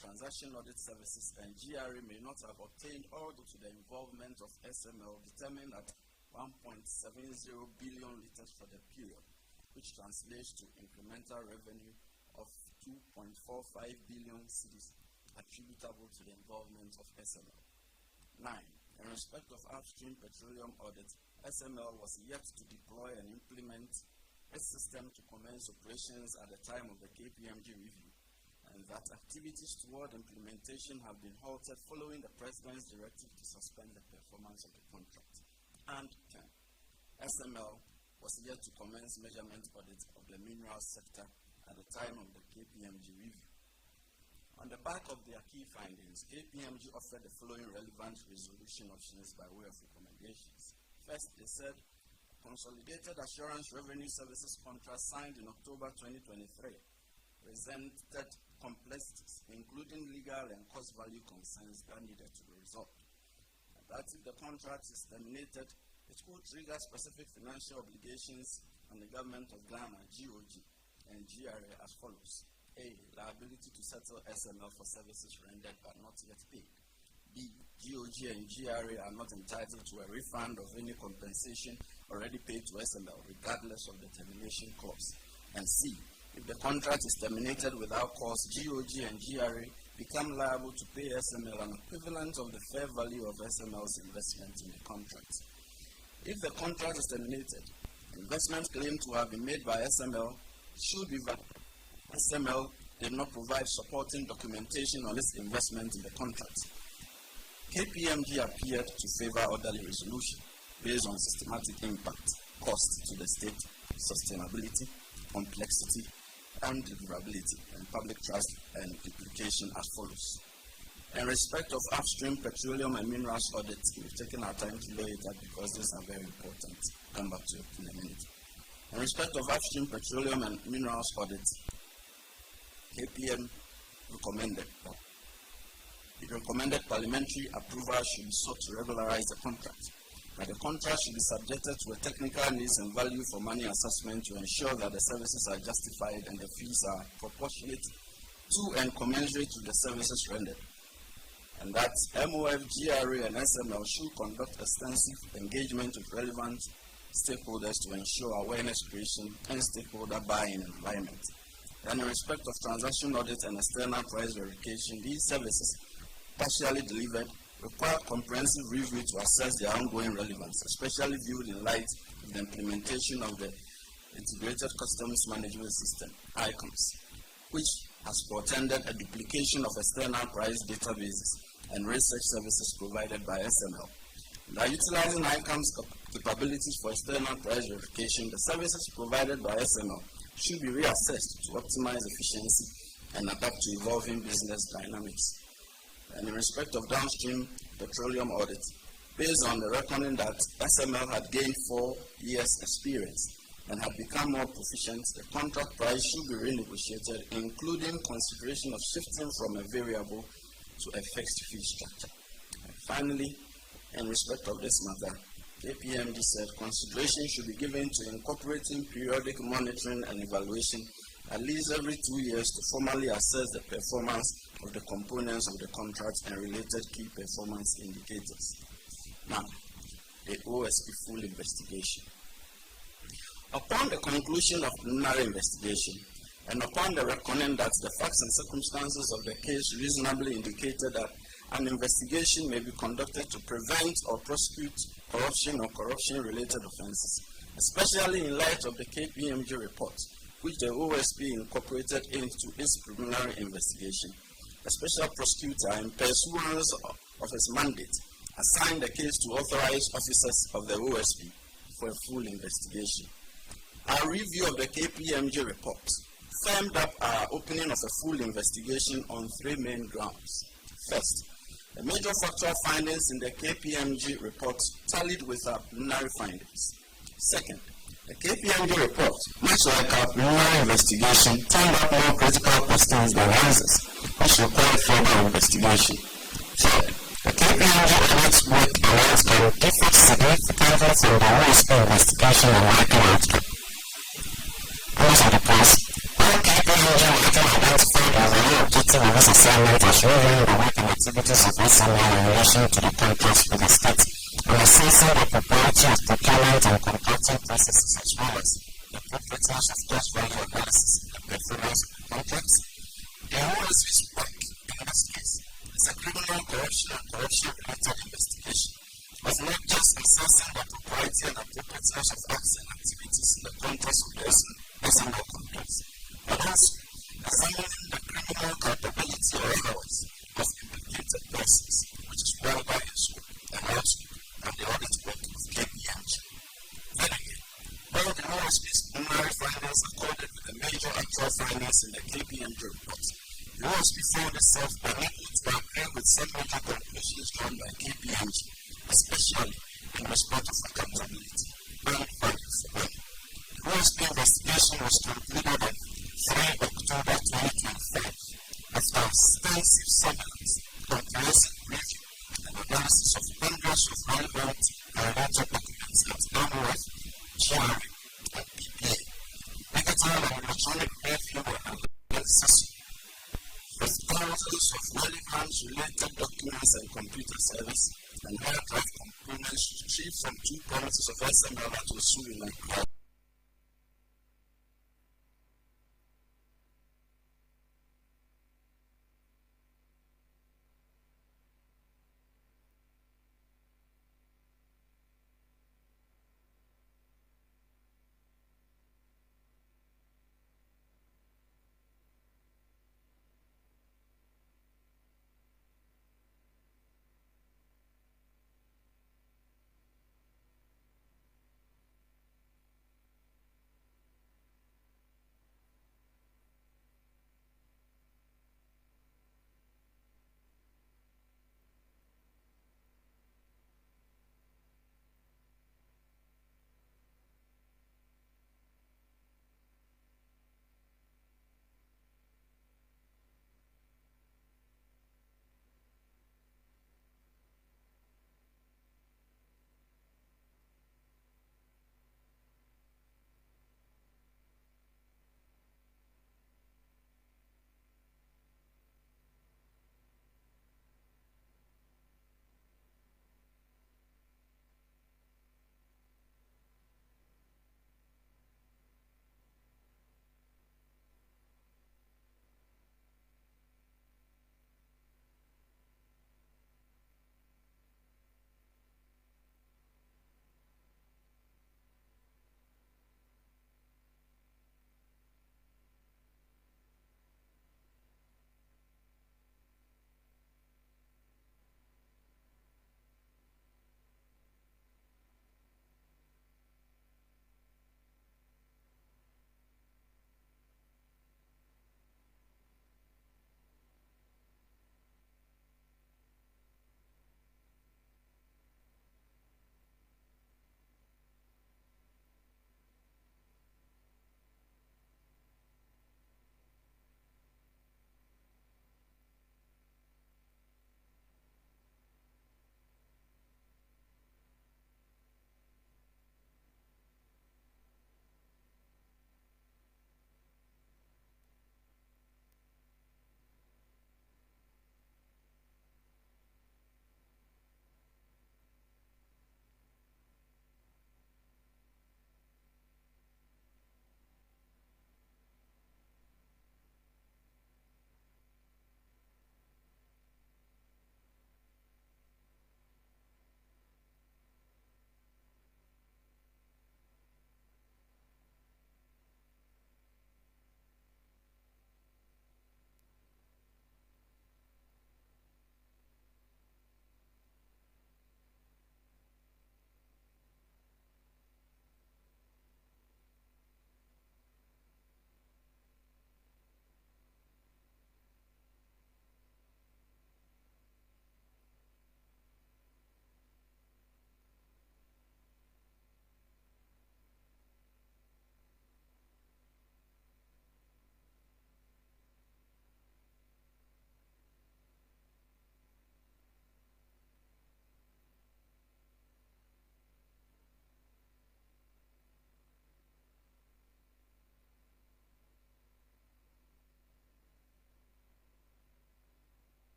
transaction audit services and GRA may not have obtained all due to the involvement of SML, determined at 1.70 billion liters for the period, which translates to incremental revenue of 2.45 billion cedis attributable to the involvement of SML. 9. In respect of upstream petroleum audit, SML was yet to deploy and implement its system to commence operations at the time of the KPMG review, and that activities toward implementation have been halted following the President's directive to suspend the performance of the contract. And 10. SML was yet to commence measurement audit of the minerals sector at the time of the KPMG review. On the back of their key findings, KPMG offered the following relevant resolution options by way of recommendations. First, they said, Consolidated Assurance Revenue Services contract signed in October 2023 presented complexities, including legal and cost value concerns that needed to be resolved. And that if the contract is terminated, it could trigger specific financial obligations on the government of Ghana, GOG, and GRA as follows. A. Liability to settle SML for services rendered but not yet paid. B. GOG and GRA are not entitled to a refund of any compensation already paid to SML, regardless of the termination clause. And C. If the contract is terminated without cause, GOG and GRA become liable to pay SML an equivalent of the fair value of SML's investment in the contract. If the contract is terminated, investment claimed to have been made by SML should be valid. SML did not provide supporting documentation on its investment in the contract. KPMG appeared to favor orderly resolution based on systematic impact, cost to the state, sustainability, complexity, and deliverability, and public trust and implication as follows. In respect of upstream petroleum and minerals audits, we've taken our time to lay it out because these are very important. I'll come back to it in a minute. In respect of upstream petroleum and minerals audits, KPM recommended parliamentary approval should be sought to regularize the contract. That the contract should be subjected to a technical needs and value for money assessment to ensure that the services are justified and the fees are proportionate to and commensurate to the services rendered. And that MOF, GRA, and SML should conduct extensive engagement with relevant stakeholders to ensure awareness creation and stakeholder buy-in and alignment. And in respect of transaction audit and external price verification, these services, partially delivered, require comprehensive review to assess their ongoing relevance, especially viewed in light of the implementation of the Integrated Customs Management System, ICUMS, which has portended a duplication of external price databases and research services provided by SML. By utilizing ICUMS capabilities for external price verification, the services provided by SML should be reassessed to optimize efficiency and adapt to evolving business dynamics. And in respect of downstream petroleum audit, based on the reckoning that SML had gained 4 years' experience and had become more proficient, the contract price should be renegotiated, including consideration of shifting from a variable to a fixed fee structure. And finally, in respect of this matter, KPMG said consideration should be given to incorporating periodic monitoring and evaluation at least every 2 years to formally assess the performance of the components of the contract and related key performance indicators. Now, the OSP full investigation. Upon the conclusion of preliminary investigation, and upon the reckoning that the facts and circumstances of the case reasonably indicated that an investigation may be conducted to prevent or prosecute corruption or corruption-related offenses, especially in light of the KPMG report, which the OSP incorporated into its preliminary investigation. A special prosecutor, in pursuance of his mandate, assigned the case to authorized officers of the OSP for a full investigation. Our review of the KPMG report firmed up our opening of a full investigation on 3 main grounds. First, the major factual findings in the KPMG report tallied with our preliminary findings. Second, the KPMG report, much like our preliminary investigation, turned up more critical questions than answers, which required further investigation. Third, the KPMG audit's work and outcome differed significantly from the OSP investigation and working outcome. Those are the points. All KPMG working identified main objective of this assignment is reviewing the work and activities of SML in relation to the contracts with the state and assessing the propriety of procurement and contracting processes as well as the appropriateness of cost value analysis in the performance of the contracts. The OSP's work in this case is a criminal corruption and corruption-related investigation of not just assessing the propriety and appropriateness of acts and activities in the context of the SML contracts, but also examining the criminal culpability or otherwise of implicated persons, which is whereby in scope and outscope and the audit work of KPMG. Then again, while the OSP's preliminary findings accorded with the major actual findings in the KPMG report, the OSP found itself unable to agree with some major conclusions drawn by KPMG, especially in respect of accountability and value for money. The OSP investigation was concluded on 3 October 2025 after extensive surveillance, comprehensive review, and analysis of hundreds of relevant and related documents at NRF, GRA, and PPA. Digital and electronic review and analysis with thousands of relevant related documents and computer service and hard drive components retrieved from 2 premises of SML at Ofori in Accra.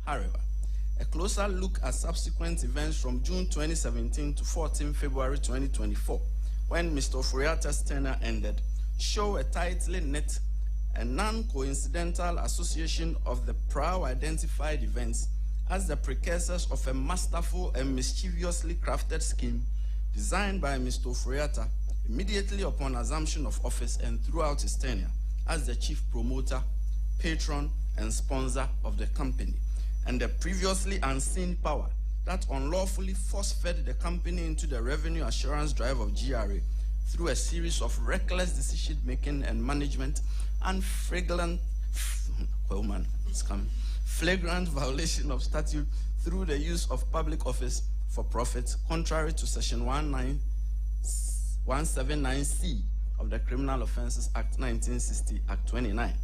However, a closer look at subsequent events from June 2017 to 14 February 2024, when Mr. Ofori-Atta's tenure ended, show a tightly knit and non-coincidental association of the prior identified events as the precursors of a masterful and mischievously crafted scheme designed by Mr. Ofori-Atta immediately upon assumption of office and throughout his tenure as the chief promoter, patron, and sponsor of the company, and the previously unseen power that unlawfully force-fed the company into the revenue assurance drive of GRA through a series of reckless decision-making and management and flagrant violation of statute through the use of public office for profit, contrary to Section 179C of the Criminal Offences Act 1960, Act 29,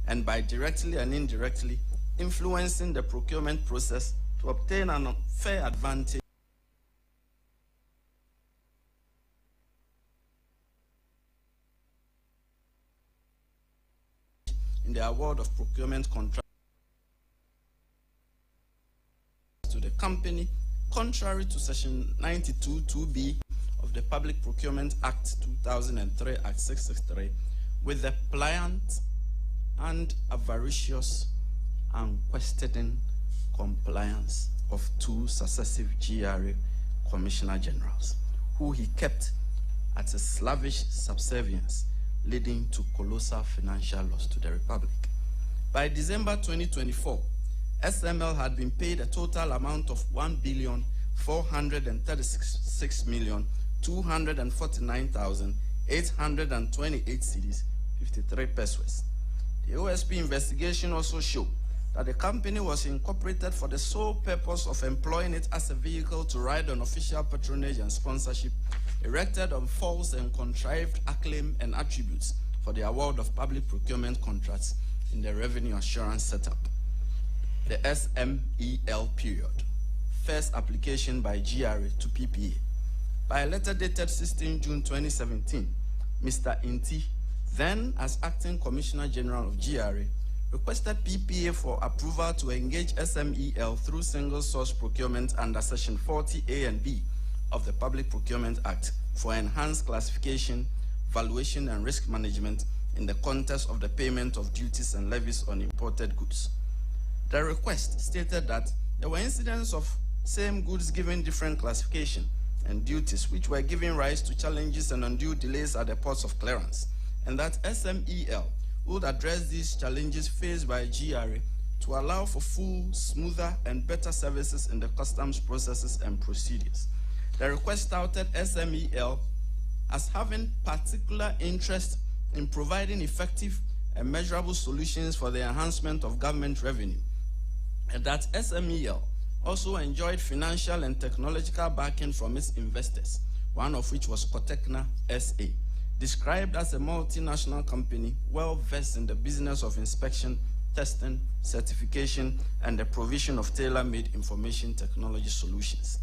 and by directly and indirectly influencing the procurement process to obtain an unfair advantage in the award of procurement contracts to the company, contrary to Section 92(2)(b) of the Public Procurement Act 2003, Act 663, with the pliant and avaricious and questioning compliance of 2 successive GRA Commissioner Generals, who he kept at a slavish subservience, leading to colossal financial loss to the Republic. By December 2024, SML had been paid a total amount of 1,436,249,828 cedis, 53 pesos. The OSP investigation also showed that the company was incorporated for the sole purpose of employing it as a vehicle to ride on official patronage and sponsorship, erected on false and contrived acclaim and attributes for the award of public procurement contracts in the revenue assurance setup, the SMEL period. First application by GRA to PPA. By a letter dated 16 June 2017, Mr. Inti, then as Acting Commissioner General of GRA, requested PPA for approval to engage SMEL through single source procurement under Section 40A and B of the Public Procurement Act for enhanced classification, valuation, and risk management in the context of the payment of duties and levies on imported goods. The request stated that there were incidents of same goods given different classification and duties, which were giving rise to challenges and undue delays at the ports of clearance, and that SMEL would address these challenges faced by GRA to allow for full, smoother, and better services in the customs processes and procedures. The request touted SMEL as having particular interest in providing effective and measurable solutions for the enhancement of government revenue, and that SMEL also enjoyed financial and technological backing from its investors, one of which was Cotecna SA, described as a multinational company well versed in the business of inspection, testing, certification, and the provision of tailor-made information technology solutions.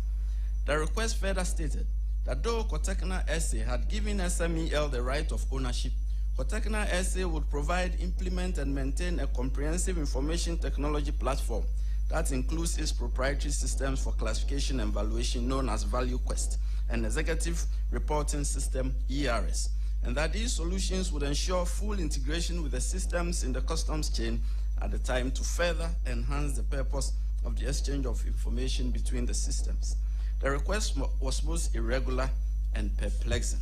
The request further stated that though Cotecna SA had given SMEL the right of ownership, Cotecna SA would provide, implement, and maintain a comprehensive information technology platform that includes its proprietary systems for classification and valuation known as ValueQuest, and executive reporting system ERS, and that these solutions would ensure full integration with the systems in the customs chain at the time to further enhance the purpose of the exchange of information between the systems. The request was both irregular and perplexing.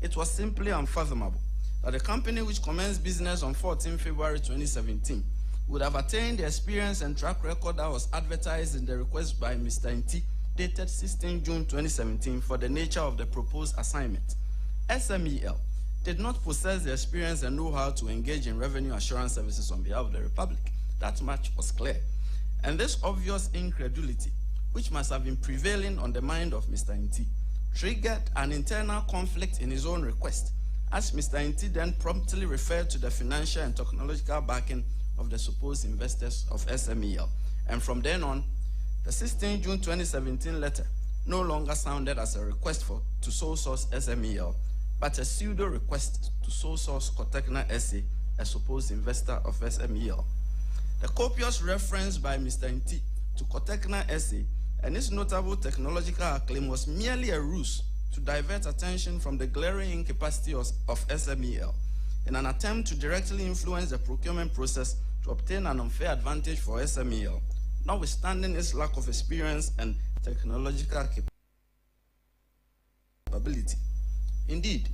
It was simply unfathomable that a company which commenced business on 14 February 2017 would have attained the experience and track record that was advertised in the request by Mr. Inti, dated 16 June 2017, for the nature of the proposed assignment. SMEL did not possess the experience and know-how to engage in revenue assurance services on behalf of the Republic. That much was clear. And this obvious incredulity, which must have been prevailing on the mind of Mr. Inti, triggered an internal conflict in his own request, as Mr. Inti then promptly referred to the financial and technological backing of the supposed investors of SMEL. And from then on, the 16 June 2017 letter no longer sounded as a request to sole source SMEL, but a pseudo request to sole source Cotecna SA, a supposed investor of SMEL. The copious reference by Mr. Nti to Cotecna SA and its notable technological acclaim was merely a ruse to divert attention from the glaring incapacity of SMEL in an attempt to directly influence the procurement process to obtain an unfair advantage for SMEL, notwithstanding its lack of experience and technological capability. Indeed,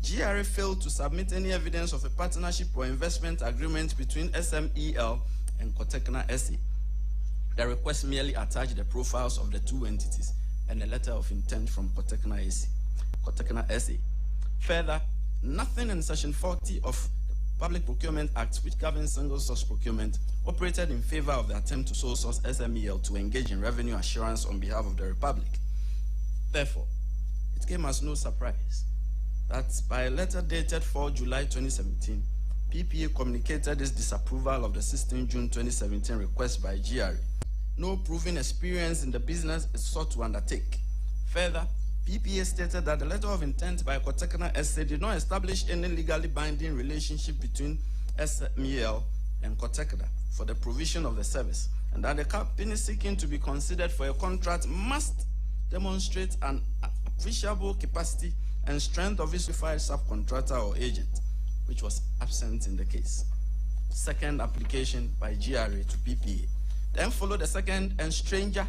GRA failed to submit any evidence of a partnership or investment agreement between SMEL and Cotecna SA. The request merely attached the profiles of the two entities and a letter of intent from Cotecna SA. Further, nothing in Section 40 of the Public Procurement Act, which governs single source procurement, operated in favor of the attempt to sole source SMEL to engage in revenue assurance on behalf of the Republic. Therefore, it came as no surprise that by a letter dated 4 July 2017, PPA communicated its disapproval of the 16 June 2017 request by GRA. No proven experience in the business is sought to undertake. Further, PPA stated that the letter of intent by Cotecna SA did not establish any legally binding relationship between SMEL and Cotecna for the provision of the service, and that the company seeking to be considered for a contract must demonstrate an appreciable capacity and strength of its certified subcontractor or agent, which was absent in the case. Second application by GRA to PPA. Then followed a second and stranger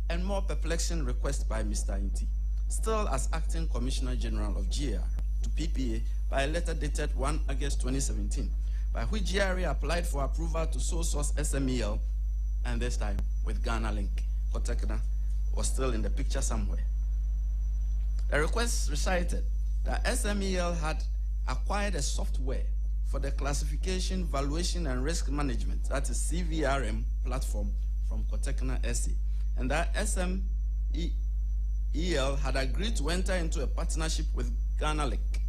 and more perplexing request by Mr. Nti, still as Acting Commissioner General of GRA, to PPA by a letter dated 1 August 2017, by which GRA applied for approval to sole source SMEL, and this time with Ghana Link. Cotecna was still in the picture somewhere. The request recited that SMEL had acquired a software for the classification, valuation, and risk management, that is CVRM platform, from Cotecna SA, and that SMEL had agreed to enter into a partnership with Ghana Link,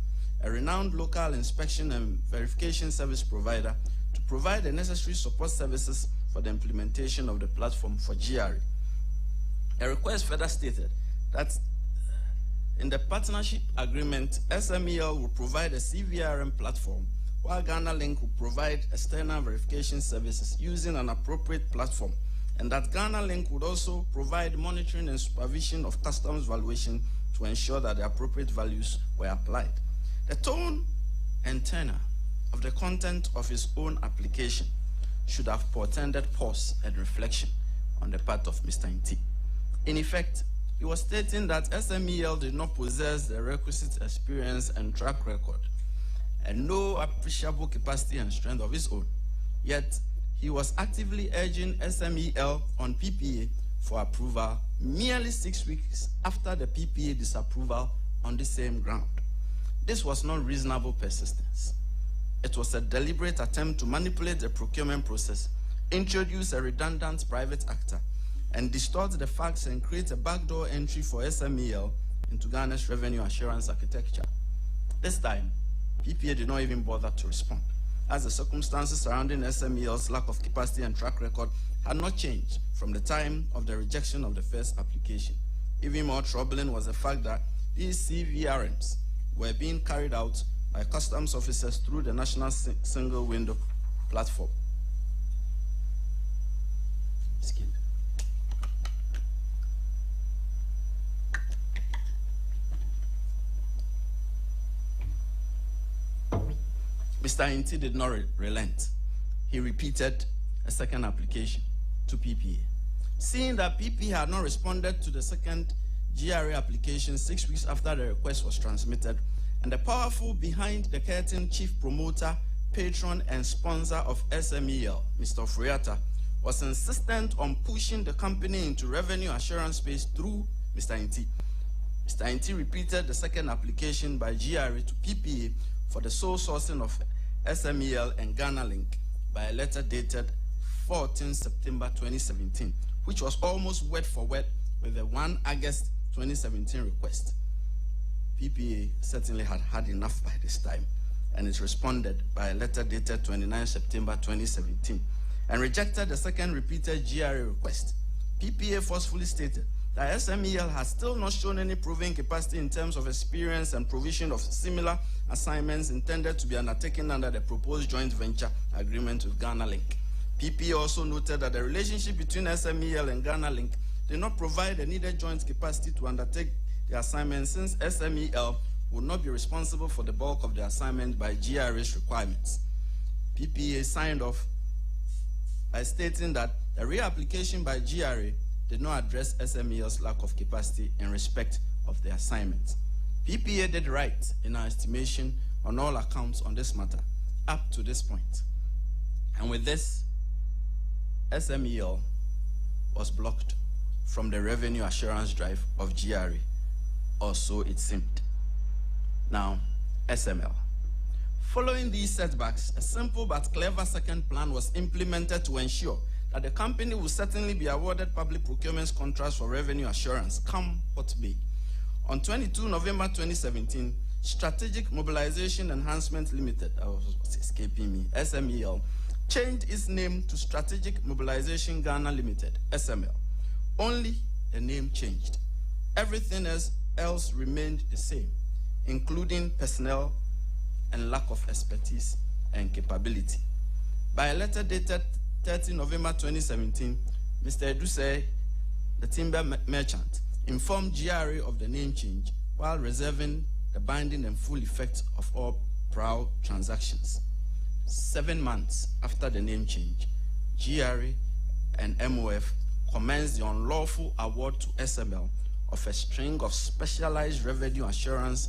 a renowned local inspection and verification service provider, to provide the necessary support services for the implementation of the platform for GRA. A request further stated that in the partnership agreement, SMEL will provide a CVRM platform, while Ghana Link will provide external verification services using an appropriate platform, and that Ghana Link would also provide monitoring and supervision of customs valuation to ensure that the appropriate values were applied. The tone and tenor of the content of his own application should have portended pause and reflection on the part of Mr. Nti. In effect, he was stating that SMEL did not possess the requisite experience and track record, and no appreciable capacity and strength of his own. Yet, he was actively urging SMEL on PPA for approval merely 6 weeks after the PPA disapproval on the same ground. This was not reasonable persistence. It was a deliberate attempt to manipulate the procurement process, introduce a redundant private actor, and distort the facts and create a backdoor entry for SMEL into Ghana's revenue assurance architecture. This time, PPA did not even bother to respond, as the circumstances surrounding SMEL's lack of capacity and track record had not changed from the time of the rejection of the first application. Even more troubling was the fact that these CVRMs were being carried out by customs officers through the National Single Window Platform. Mr. Nti did not relent. He repeated a second application to PPA. Seeing that PPA had not responded to the second GRA application 6 weeks after the request was transmitted, and the powerful behind-the-curtain chief promoter, patron, and sponsor of SMEL, Mr. Ofori-Atta, was insistent on pushing the company into revenue assurance space through Mr. Nti. Mr. Nti repeated the second application by GRA to PPA for the sole sourcing of SMEL and Ghana Link by a letter dated 14 September 2017, which was almost word for word with the 1 August 2017 request. PPA certainly had had enough by this time, and it responded by a letter dated 29 September 2017 and rejected the second repeated GRA request. PPA forcefully stated that SMEL has still not shown any proven capacity in terms of experience and provision of similar assignments intended to be undertaken under the proposed joint venture agreement with Ghana Link. PPA also noted that the relationship between SMEL and Ghana Link did not provide the needed joint capacity to undertake the assignment, since SMEL would not be responsible for the bulk of the assignment by GRA's requirements. PPA signed off by stating that the reapplication by GRA did not address SMEL's lack of capacity in respect of the assignment. PPA did right in our estimation on all accounts on this matter up to this point. And with this, SMEL was blocked from the revenue assurance drive of GRA, or so it seemed. Now, SML. Following these setbacks, a simple but clever second plan was implemented to ensure that the company will certainly be awarded public procurement contracts for revenue assurance, come what may. On 22 November 2017, Strategic Mobilization Enhancement Limited, SMEL, changed its name to Strategic Mobilization Ghana Limited, SML. Only the name changed. Everything else remained the same, including personnel and lack of expertise and capability. By a letter dated 30 November 2017, Mr. Eduse, the timber merchant, informed GRA of the name change while reserving the binding and full effect of all prior transactions. 7 months after the name change, GRA and MOF commenced the unlawful award to SML of a string of specialized revenue assurance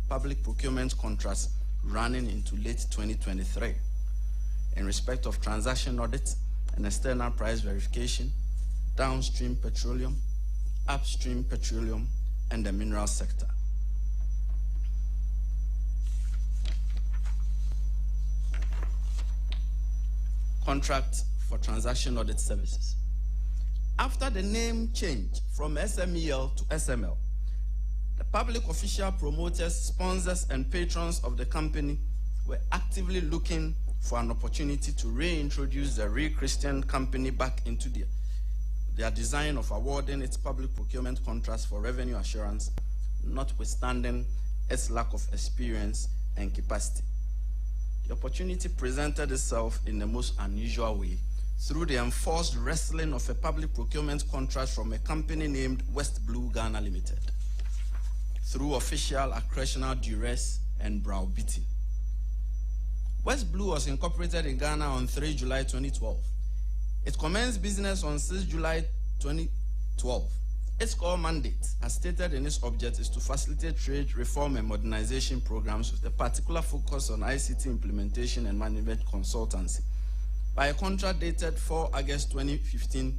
public procurement contracts running into late 2023 in respect of transaction audit and external price verification, downstream petroleum, upstream petroleum, and the mineral sector. Contract for transaction audit services. After the name change from SMEL to SML, the public official promoters, sponsors, and patrons of the company were actively looking for an opportunity to reintroduce the re-Christian company back into their design of awarding its public procurement contracts for revenue assurance, notwithstanding its lack of experience and capacity. The opportunity presented itself in the most unusual way through the enforced wrestling of a public procurement contract from a company named West Blue Ghana Limited, through official accretional duress and browbeating. West Blue was incorporated in Ghana on 3 July 2012. It commenced business on 6 July 2012. Its core mandate, as stated in its object, is to facilitate trade reform and modernization programs with a particular focus on ICT implementation and management consultancy. By a contract dated 4 August 2015,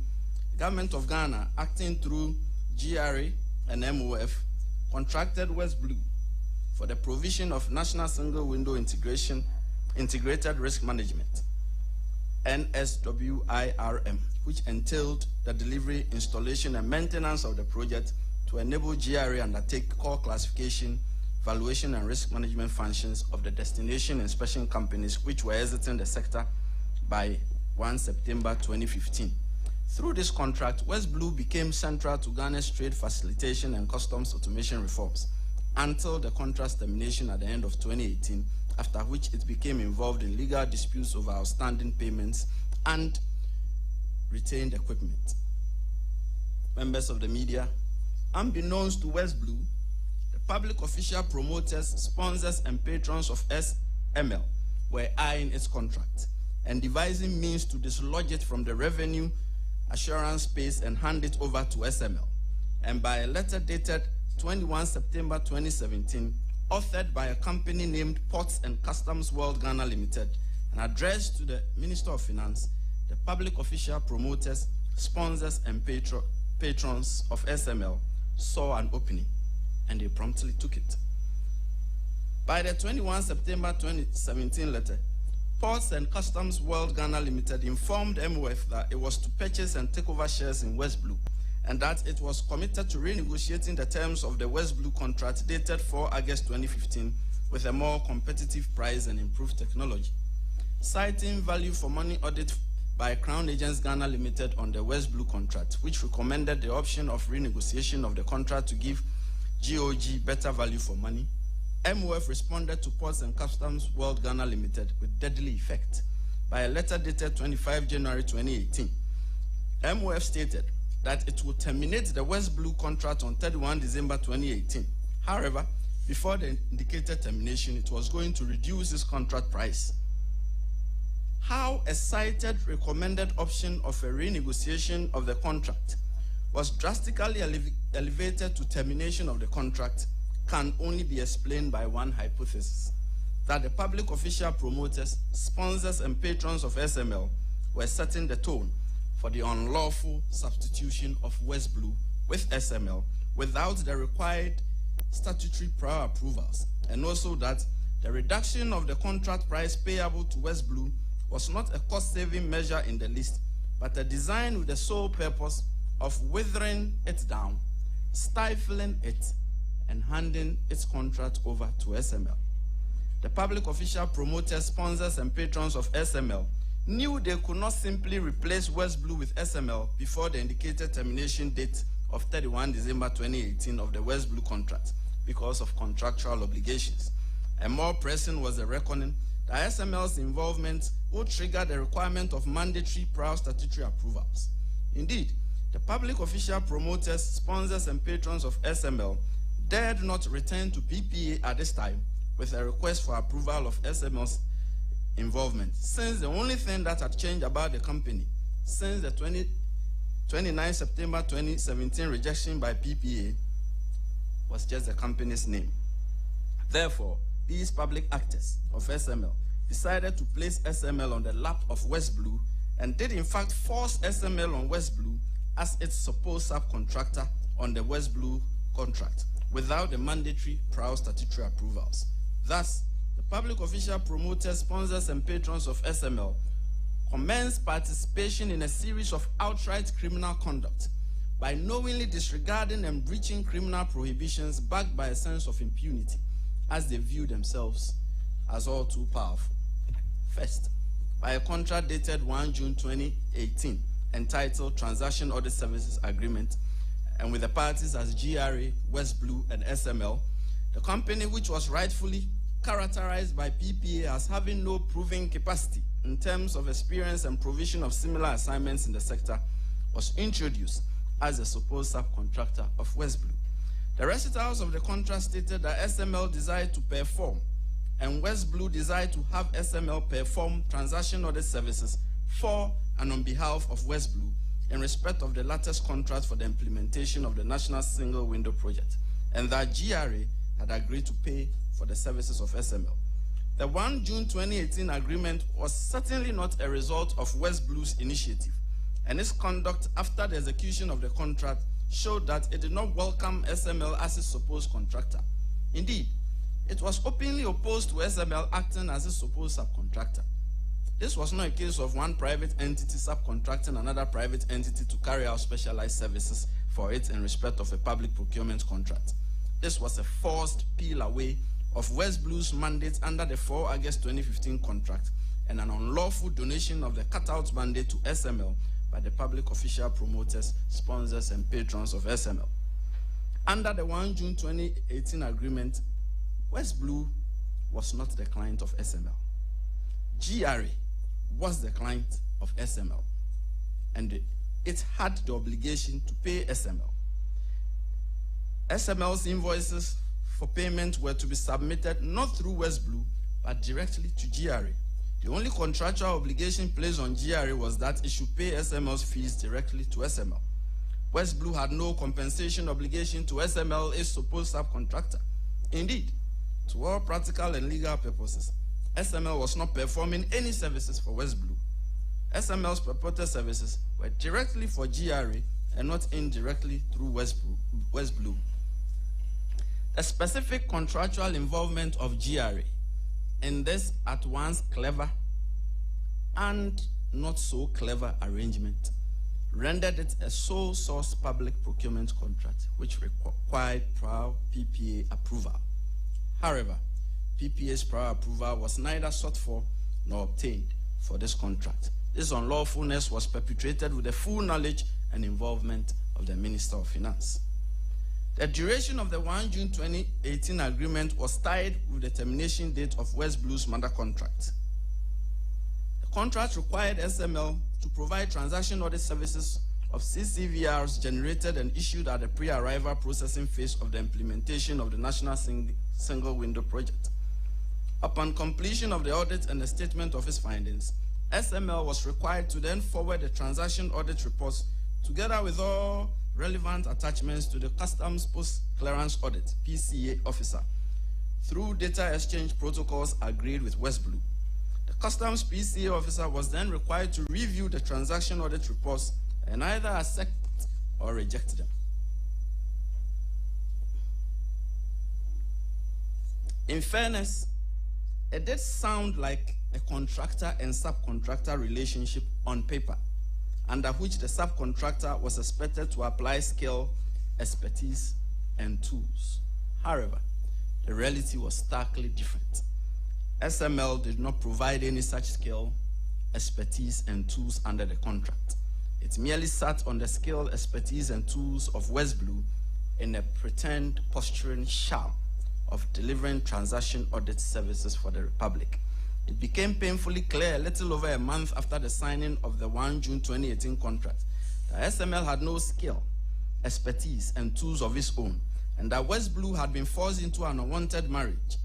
the Government of Ghana, acting through GRA and MOF, contracted West Blue for the provision of National Single Window Integrated Risk Management, NSWIRM, which entailed the delivery, installation, and maintenance of the project to enable GRA undertake core classification, valuation, and risk management functions of the destination inspection companies which were exiting the sector by 1 September 2015. Through this contract, West Blue became central to Ghana's trade facilitation and customs automation reforms until the contract's termination at the end of 2018, after which it became involved in legal disputes over outstanding payments and retained equipment. Members of the media, unbeknownst to West Blue, the public official promoters, sponsors, and patrons of SML were eyeing its contract and devising means to dislodge it from the revenue assurance space and hand it over to SML. And by a letter dated 21 September 2017, authored by a company named Ports and Customs World Ghana Limited and addressed to the Minister of Finance, the public official promoters, sponsors, and patrons of SML saw an opening, and they promptly took it. By the 21 September 2017 letter, Ports and Customs World Ghana Limited informed MOF that it was to purchase and take over shares in West Blue, and that it was committed to renegotiating the terms of the West Blue contract dated 4 August 2015 with a more competitive price and improved technology. Citing value for money audit by Crown Agents Ghana Limited on the West Blue contract, which recommended the option of renegotiation of the contract to give GOG better value for money, MOF responded to Ports and Customs World Ghana Limited with deadly effect. By a letter dated 25 January 2018, MOF stated that it would terminate the West Blue contract on 31 December 2018. However, before the indicated termination, it was going to reduce its contract price. How a cited recommended option of a renegotiation of the contract was drastically elevated to termination of the contract can only be explained by one hypothesis: that the public official promoters, sponsors, and patrons of SML were setting the tone for the unlawful substitution of West Blue with SML without the required statutory prior approvals, and also that the reduction of the contract price payable to West Blue was not a cost-saving measure in the least, but a design with the sole purpose of withering it down, stifling it, and handing its contract over to SML. The public official promoters, sponsors, and patrons of SML knew they could not simply replace West Blue with SML before the indicated termination date of 31 December 2018 of the West Blue contract because of contractual obligations. And more pressing was the reckoning that SML's involvement would trigger the requirement of mandatory prior statutory approvals. Indeed, the public official promoters, sponsors, and patrons of SML dared not return to PPA at this time with a request for approval of SML's involvement, since the only thing that had changed about the company since the 29 September 2017 rejection by PPA was just the company's name. Therefore, these public actors of SML decided to place SML on the lap of West Blue and did in fact force SML on West Blue as its supposed subcontractor on the West Blue contract without the mandatory prior statutory approvals. Thus, the public official promoters, sponsors, and patrons of SML commenced participation in a series of outright criminal conduct by knowingly disregarding and breaching criminal prohibitions backed by a sense of impunity, as they view themselves as all too powerful. First, by a contract dated 1 June 2018, entitled Transaction Audit Services Agreement, and with the parties as GRA, West Blue, and SML, the company, which was rightfully characterized by PPA as having no proving capacity in terms of experience and provision of similar assignments in the sector, was introduced as a supposed subcontractor of West Blue. The recitals of the contract stated that SML desired to perform and West Blue desired to have SML perform transaction audit services for and on behalf of West Blue in respect of the latter's contract for the implementation of the National Single Window Project, and that GRA had agreed to pay for the services of SML. The 1 June 2018 agreement was certainly not a result of West Blue's initiative, and its conduct after the execution of the contract showed that it did not welcome SML as its supposed contractor. Indeed, it was openly opposed to SML acting as its supposed subcontractor. This was not a case of one private entity subcontracting another private entity to carry out specialized services for it in respect of a public procurement contract. This was a forced peel away of West Blue's mandate under the 4 August 2015 contract and an unlawful donation of the cutout mandate to SML by the public official promoters, sponsors, and patrons of SML. Under the 1 June 2018 agreement, West Blue was not the client of SML. GRA was the client of SML, and it had the obligation to pay SML. SML's invoices for payment were to be submitted not through West Blue, but directly to GRA. The only contractual obligation placed on GRA was that it should pay SML's fees directly to SML. West Blue had no compensation obligation to SML, its supposed subcontractor. Indeed, to all practical and legal purposes, SML was not performing any services for West Blue. SML's purported services were directly for GRA and not indirectly through West Blue. The specific contractual involvement of GRA in this at once clever and not so clever arrangement rendered it a sole source public procurement contract which required prior PPA approval. However, PPA's prior approval was neither sought for nor obtained for this contract. This unlawfulness was perpetrated with the full knowledge and involvement of the Minister of Finance. The duration of the 1 June 2018 agreement was tied with the termination date of West Blue's mother contract. The contract required SML to provide transaction audit services of CCVRs generated and issued at the pre-arrival processing phase of the implementation of the National Single Window Project. Upon completion of the audit and the statement of its findings, SML was required to then forward the transaction audit reports together with all relevant attachments to the Customs Post-Clearance Audit, PCA officer, through data exchange protocols agreed with West Blue. The Customs PCA officer was then required to review the transaction audit reports and either accept or reject them. In fairness, it did sound like a contractor and subcontractor relationship on paper, under which the subcontractor was expected to apply skill, expertise, and tools. However, the reality was starkly different. SML did not provide any such skill, expertise, and tools under the contract. It merely sat on the skill, expertise, and tools of West Blue in a pretend posturing sham of delivering transaction audit services for the Republic. It became painfully clear a little over a month after the signing of the 1 June 2018 contract that SML had no skill, expertise, and tools of its own, and that West Blue had been forced into an unwanted marriage,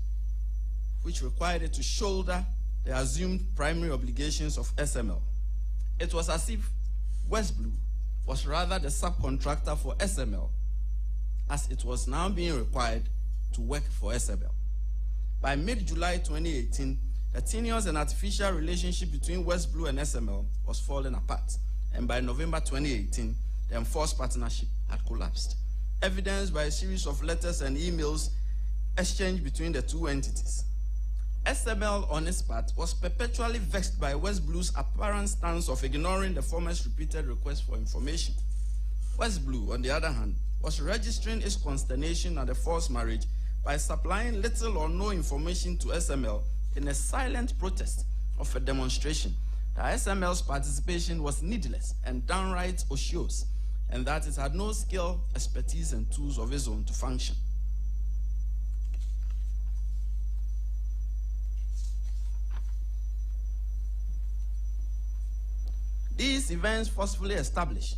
which required it to shoulder the assumed primary obligations of SML. It was as if West Blue was rather the subcontractor for SML, as it was now being required to work for SML. By mid-July 2018, the tenuous and artificial relationship between West Blue and SML was falling apart, and by November 2018, the enforced partnership had collapsed, evidenced by a series of letters and emails exchanged between the two entities. SML, on its part, was perpetually vexed by West Blue's apparent stance of ignoring the former's repeated requests for information. West Blue, on the other hand, was registering its consternation at the forced marriage by supplying little or no information to SML in a silent protest of a demonstration that SML's participation was needless and downright ocious, and that it had no skill, expertise, and tools of its own to function. These events forcefully established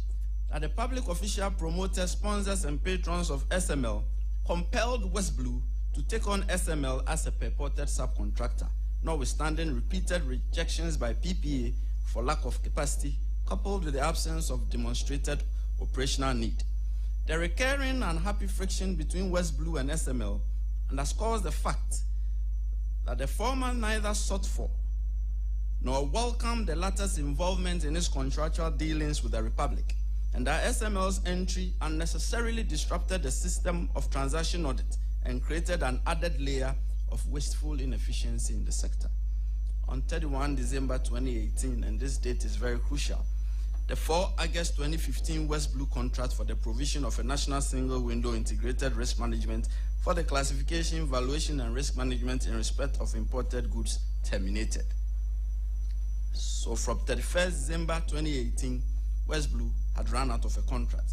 that the public official promoters, sponsors, and patrons of SML compelled West Blue to take on SML as a purported subcontractor, notwithstanding repeated rejections by PPA for lack of capacity, coupled with the absence of demonstrated operational need. The recurring unhappy friction between West Blue and SML underscores the fact that the former neither sought for nor welcomed the latter's involvement in its contractual dealings with the Republic, and that SML's entry unnecessarily disrupted the system of transaction audit and created an added layer of wasteful inefficiency in the sector. On 31 December 2018, and this date is very crucial, the 4 August 2015 West Blue contract for the provision of a national single window integrated risk management for the classification, valuation, and risk management in respect of imported goods terminated. So from 31st December 2018, West Blue had run out of a contract.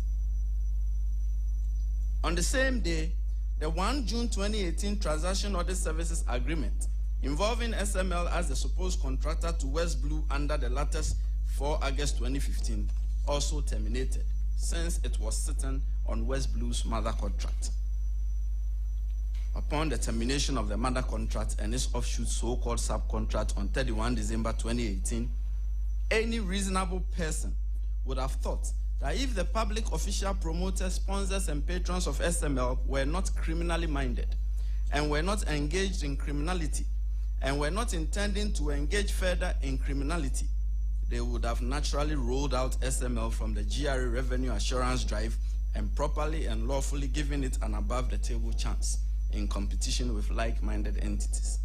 On the same day, the 1 June 2018 Transaction Audit Services Agreement involving SML as the supposed contractor to West Blue under the latter's 4 August 2015 also terminated, since it was sitting on West Blue's mother contract. Upon the termination of the mother contract and its offshoot so-called subcontract on 31 December 2018, any reasonable person would have thought that if the public official promoters, sponsors, and patrons of SML were not criminally minded and were not engaged in criminality and were not intending to engage further in criminality, they would have naturally rolled out SML from the GRA revenue assurance drive and properly and lawfully given it an above-the-table chance in competition with like-minded entities.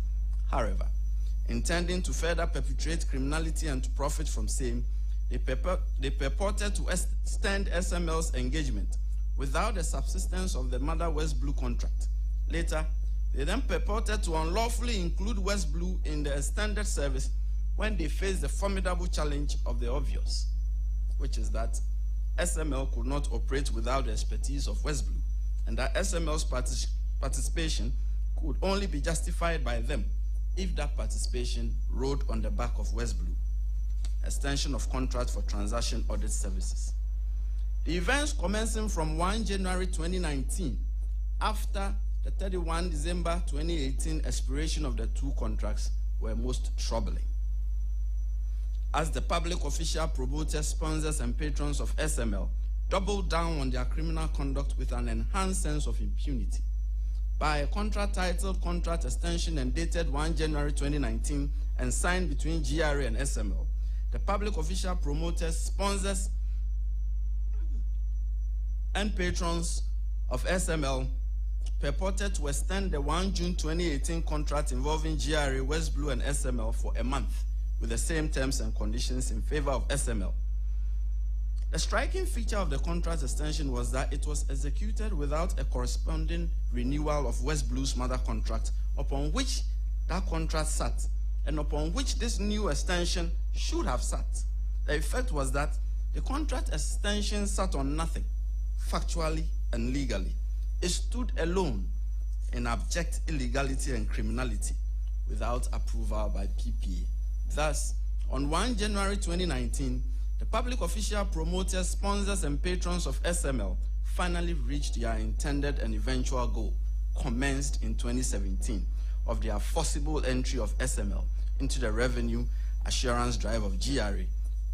However, intending to further perpetrate criminality and to profit from same, they purported to extend SML's engagement without the subsistence of the mother West Blue contract. Later, they then purported to unlawfully include West Blue in the extended service when they faced the formidable challenge of the obvious, which is that SML could not operate without the expertise of West Blue, and that SML's participation could only be justified by them if that participation rode on the back of West Blue. Extension of contract for transaction audit services. The events commencing from 1 January 2019, after the 31 December 2018 expiration of the two contracts, were most troubling, as the public official promoters, sponsors, and patrons of SML doubled down on their criminal conduct with an enhanced sense of impunity. By a contract titled Contract Extension and dated 1 January 2019 and signed between GRA and SML, the public official promoters, sponsors, and patrons of SML purported to extend the 1 June 2018 contract involving GRA, West Blue, and SML for a month with the same terms and conditions in favor of SML. The striking feature of the contract extension was that it was executed without a corresponding renewal of West Blue's mother contract upon which that contract sat and upon which this new extension should have sat. The effect was that the contract extension sat on nothing, factually and legally. It stood alone in abject illegality and criminality without approval by PPA. Thus, on 1 January 2019, the public official promoters, sponsors, and patrons of SML finally reached their intended and eventual goal, commenced in 2017, of their forcible entry of SML into the revenue assurance drive of GRA,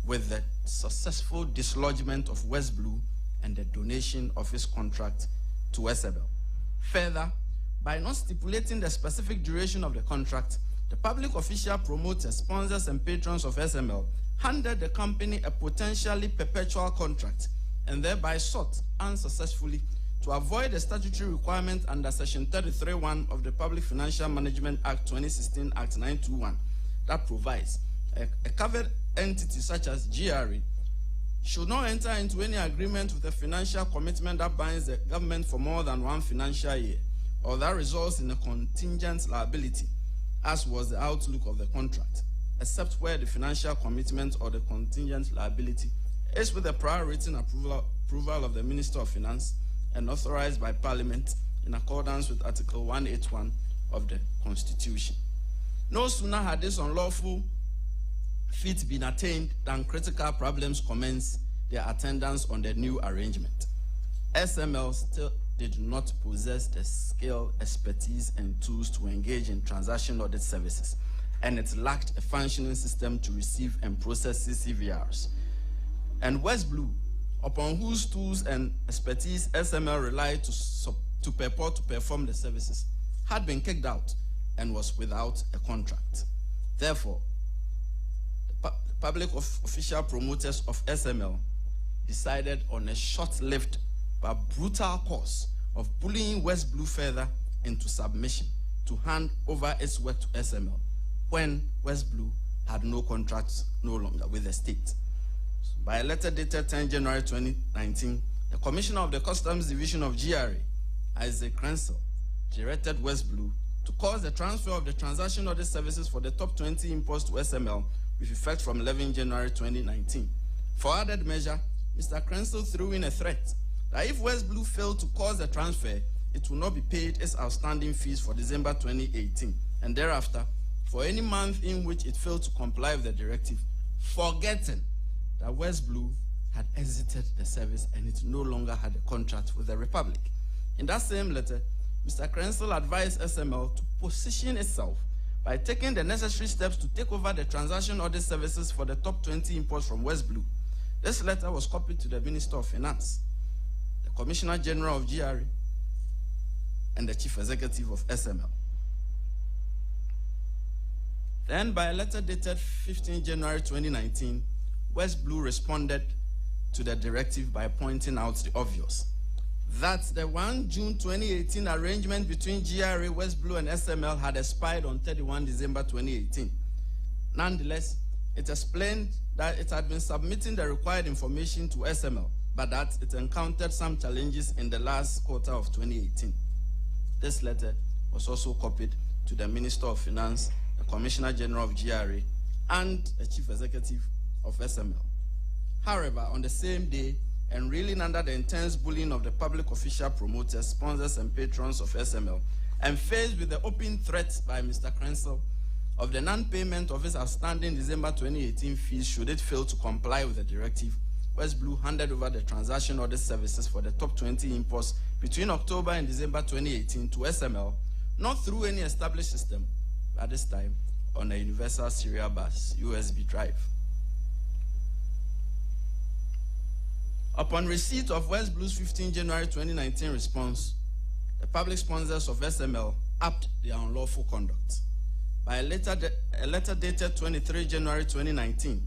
with the successful dislodgement of West Blue and the donation of his contract to SML. Further, by not stipulating the specific duration of the contract, the public official promoters, sponsors, and patrons of SML handed the company a potentially perpetual contract and thereby sought unsuccessfully to avoid the statutory requirement under Section 33(1) of the Public Financial Management Act 2016 Act 921 that provides a covered entity such as GRA should not enter into any agreement with a financial commitment that binds the government for more than one financial year or that results in a contingent liability, as was the outlook of the contract, except where the financial commitment or the contingent liability is with the prior written approval of the Minister of Finance and authorized by Parliament in accordance with Article 181 of the Constitution. No sooner had this unlawful feat been attained than critical problems commenced their attendance on the new arrangement. SML still did not possess the skill, expertise, and tools to engage in transaction audit services, and it lacked a functioning system to receive and process CCVRs. And West Blue, upon whose tools and expertise SML relied to purport to perform the services, had been kicked out and was without a contract. Therefore, the public official promoters of SML decided on a short-lived but brutal course of bullying West Blue further into submission to hand over its work to SML when West Blue had no contracts no longer with the state. By a letter dated 10 January 2019, the Commissioner of the Customs Division of GRA, Isaac Crensel, directed West Blue to cause the transfer of the transaction audit services for the top 20 imports to SML with effect from 11 January 2019. For added measure, Mr. Crensel threw in a threat that if West Blue failed to cause the transfer, it will not be paid its outstanding fees for December 2018, and thereafter, for any month in which it failed to comply with the directive, forgetting that West Blue had exited the service and it no longer had a contract with the Republic. In that same letter, Mr. Crensel advised SML to position itself by taking the necessary steps to take over the transaction audit services for the top 20 imports from West Blue. This letter was copied to the Minister of Finance, the Commissioner General of GRA, and the Chief Executive of SML. Then, by a letter dated 15 January 2019, West Blue responded to the directive by pointing out the obvious, that the 1 June 2018 arrangement between GRA, West Blue, and SML had expired on 31 December 2018. Nonetheless, it explained that it had been submitting the required information to SML, but that it encountered some challenges in the last quarter of 2018. This letter was also copied to the Minister of Finance, the Commissioner General of GRA, and a chief executive of SML. However, on the same day, and reeling under the intense bullying of the public official promoters, sponsors, and patrons of SML, and faced with the open threat by Mr. Krenzel of the non-payment of his outstanding December 2018 fees should it fail to comply with the directive, West Blue handed over the transaction order services for the top 20 imports between October and December 2018 to SML, not through any established system, but this time on a universal serial bus, USB drive. Upon receipt of West Blue's 15 January 2019 response, the public sponsors of SML upped their unlawful conduct. By a letter dated 23 January 2019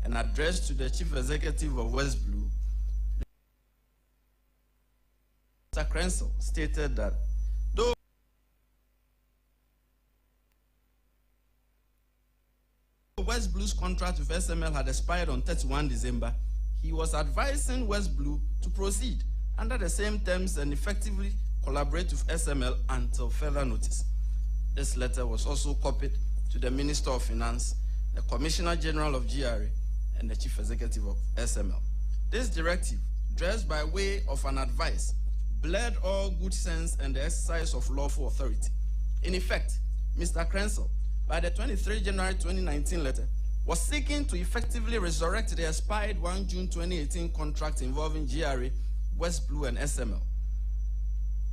and addressed to the chief executive of West Blue, Mr. Krenzel stated that though West Blue's contract with SML had expired on 31 December, he was advising West Blue to proceed under the same terms and effectively collaborate with SML until further notice. This letter was also copied to the Minister of Finance, the Commissioner General of GRA, and the Chief Executive of SML. This directive, dressed by way of an advice, blurred all good sense and the exercise of lawful authority. In effect, Mr. Krenzel, by the 23 January 2019 letter, was seeking to effectively resurrect the expired 1 June 2018 contract involving GRA, West Blue, and SML.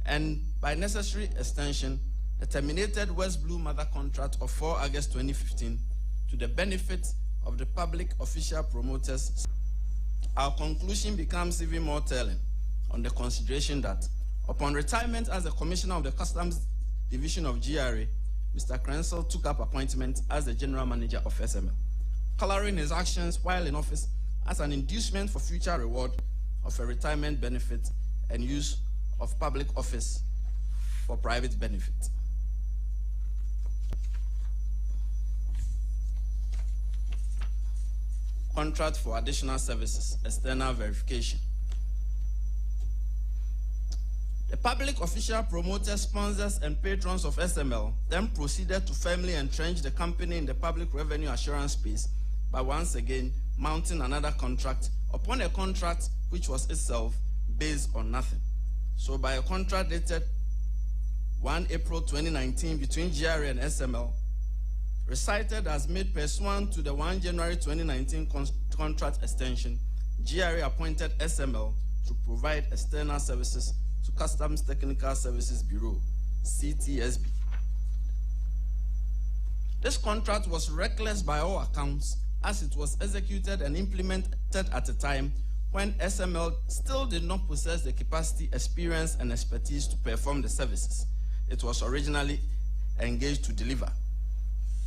And by necessary extension, the terminated West Blue mother contract of 4 August 2015 to the benefit of the public official promoters. Our conclusion becomes even more telling on the consideration that upon retirement as the Commissioner of the Customs Division of GRA, Mr. Krenzel took up appointment as the General Manager of SML, coloring his actions while in office as an inducement for future reward of a retirement benefit and use of public office for private benefit. Contract for additional services, external verification. The public official promoters, sponsors, and patrons of SML then proceeded to firmly entrench the company in the public revenue assurance space by once again mounting another contract upon a contract which was itself based on nothing. So by a contract dated 1 April 2019 between GRA and SML, recited as made pursuant to the 1 January 2019 contract extension, GRA appointed SML to provide external services to Customs Technical Services Bureau, CTSB. This contract was reckless by all accounts, as it was executed and implemented at a time when SML still did not possess the capacity, experience, and expertise to perform the services it was originally engaged to deliver.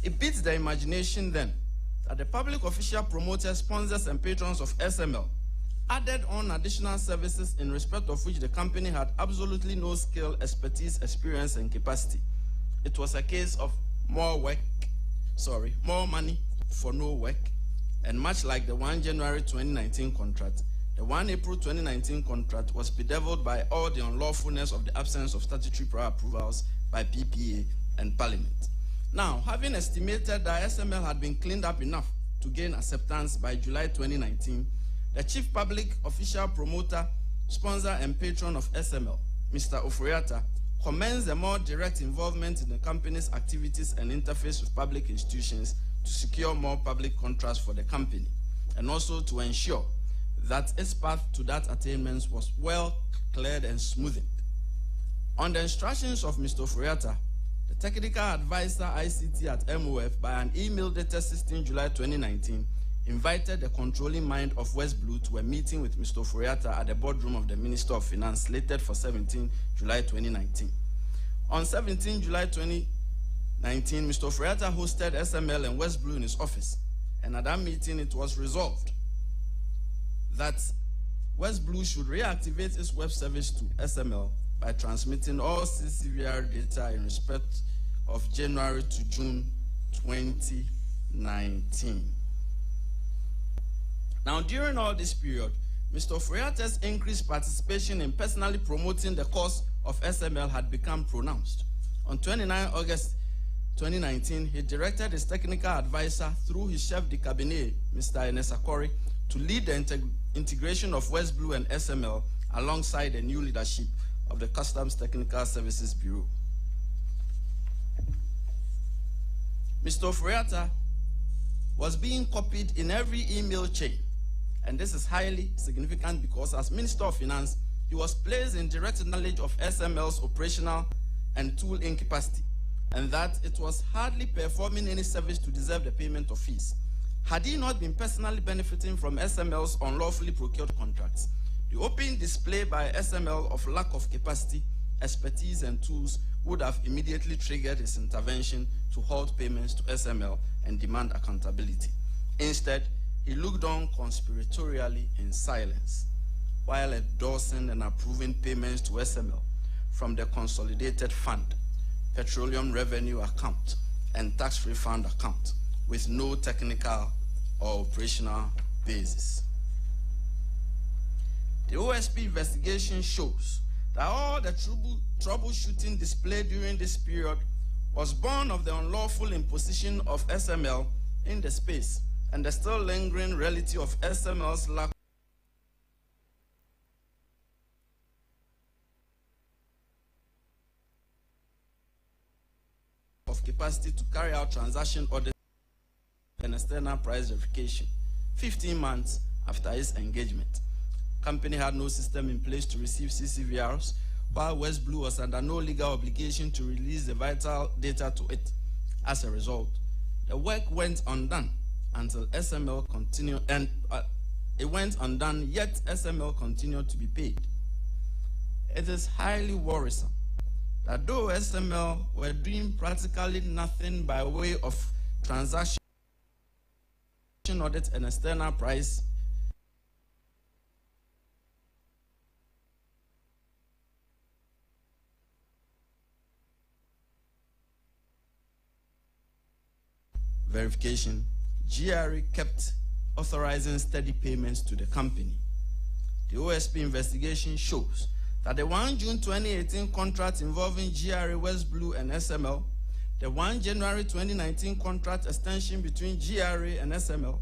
It beats the imagination then that the public official promoters, sponsors, and patrons of SML added on additional services in respect of which the company had absolutely no skill, expertise, experience, and capacity. It was a case of more money for no work, and much like the 1 January 2019 contract, the 1 April 2019 contract was bedeviled by all the unlawfulness of the absence of statutory prior approvals by PPA and Parliament. Now, having estimated that SML had been cleaned up enough to gain acceptance by July 2019, the chief public official promoter, sponsor, and patron of SML, Mr. Ofori-Atta, commends a more direct involvement in the company's activities and interface with public institutions to secure more public contracts for the company, and also to ensure that its path to that attainment was well cleared and smoothed. On the instructions of Mr. Ofori-Atta, the technical advisor ICT at MOF, by an email dated 16 July 2019, invited the controlling mind of West Blue to a meeting with Mr. Ofori-Atta at the boardroom of the Minister of Finance, slated for 17 July 2019. On 17 July 2019, Mr. Ofori-Atta hosted SML and West Blue in his office, and at that meeting it was resolved that West Blue should reactivate its web service to SML by transmitting all CCVR data in respect of January to June 2019. Now, during all this period, Mr. Ofori-Atta's increased participation in personally promoting the cause of SML had become pronounced. On 29 August 2019, he directed his technical advisor through his chef de cabinet, Mr. Enesakori, to lead the integration of West Blue and SML alongside the new leadership of the Customs Technical Services Bureau. Mr. Ofori-Atta was being copied in every email chain, and this is highly significant because as Minister of Finance, he was placed in direct knowledge of SML's operational and tool incapacity, and that it was hardly performing any service to deserve the payment of fees. Had he not been personally benefiting from SML's unlawfully procured contracts, the open display by SML of lack of capacity, expertise, and tools would have immediately triggered his intervention to halt payments to SML and demand accountability. Instead, he looked on conspiratorially in silence while endorsing and approving payments to SML from the Consolidated Fund, Petroleum Revenue Account, and Tax Refund Account with no technical or operational basis. The OSP investigation shows that all the troubleshooting displayed during this period was born of the unlawful imposition of SML in the space and the still lingering reality of SML's lack of capacity to carry out transaction audit and external price verification 15 months after its engagement. Company had no system in place to receive CCVRs, while West Blue was under no legal obligation to release the vital data to it. As a result, the work went undone until SML continued, and it went undone, yet SML continued to be paid. It is highly worrisome that though SML were doing practically nothing by way of transaction audit and external price verification, GRA kept authorizing steady payments to the company. The OSP investigation shows that the 1 June 2018 contract involving GRA, West Blue, and SML, the 1 January 2019 contract extension between GRA and SML,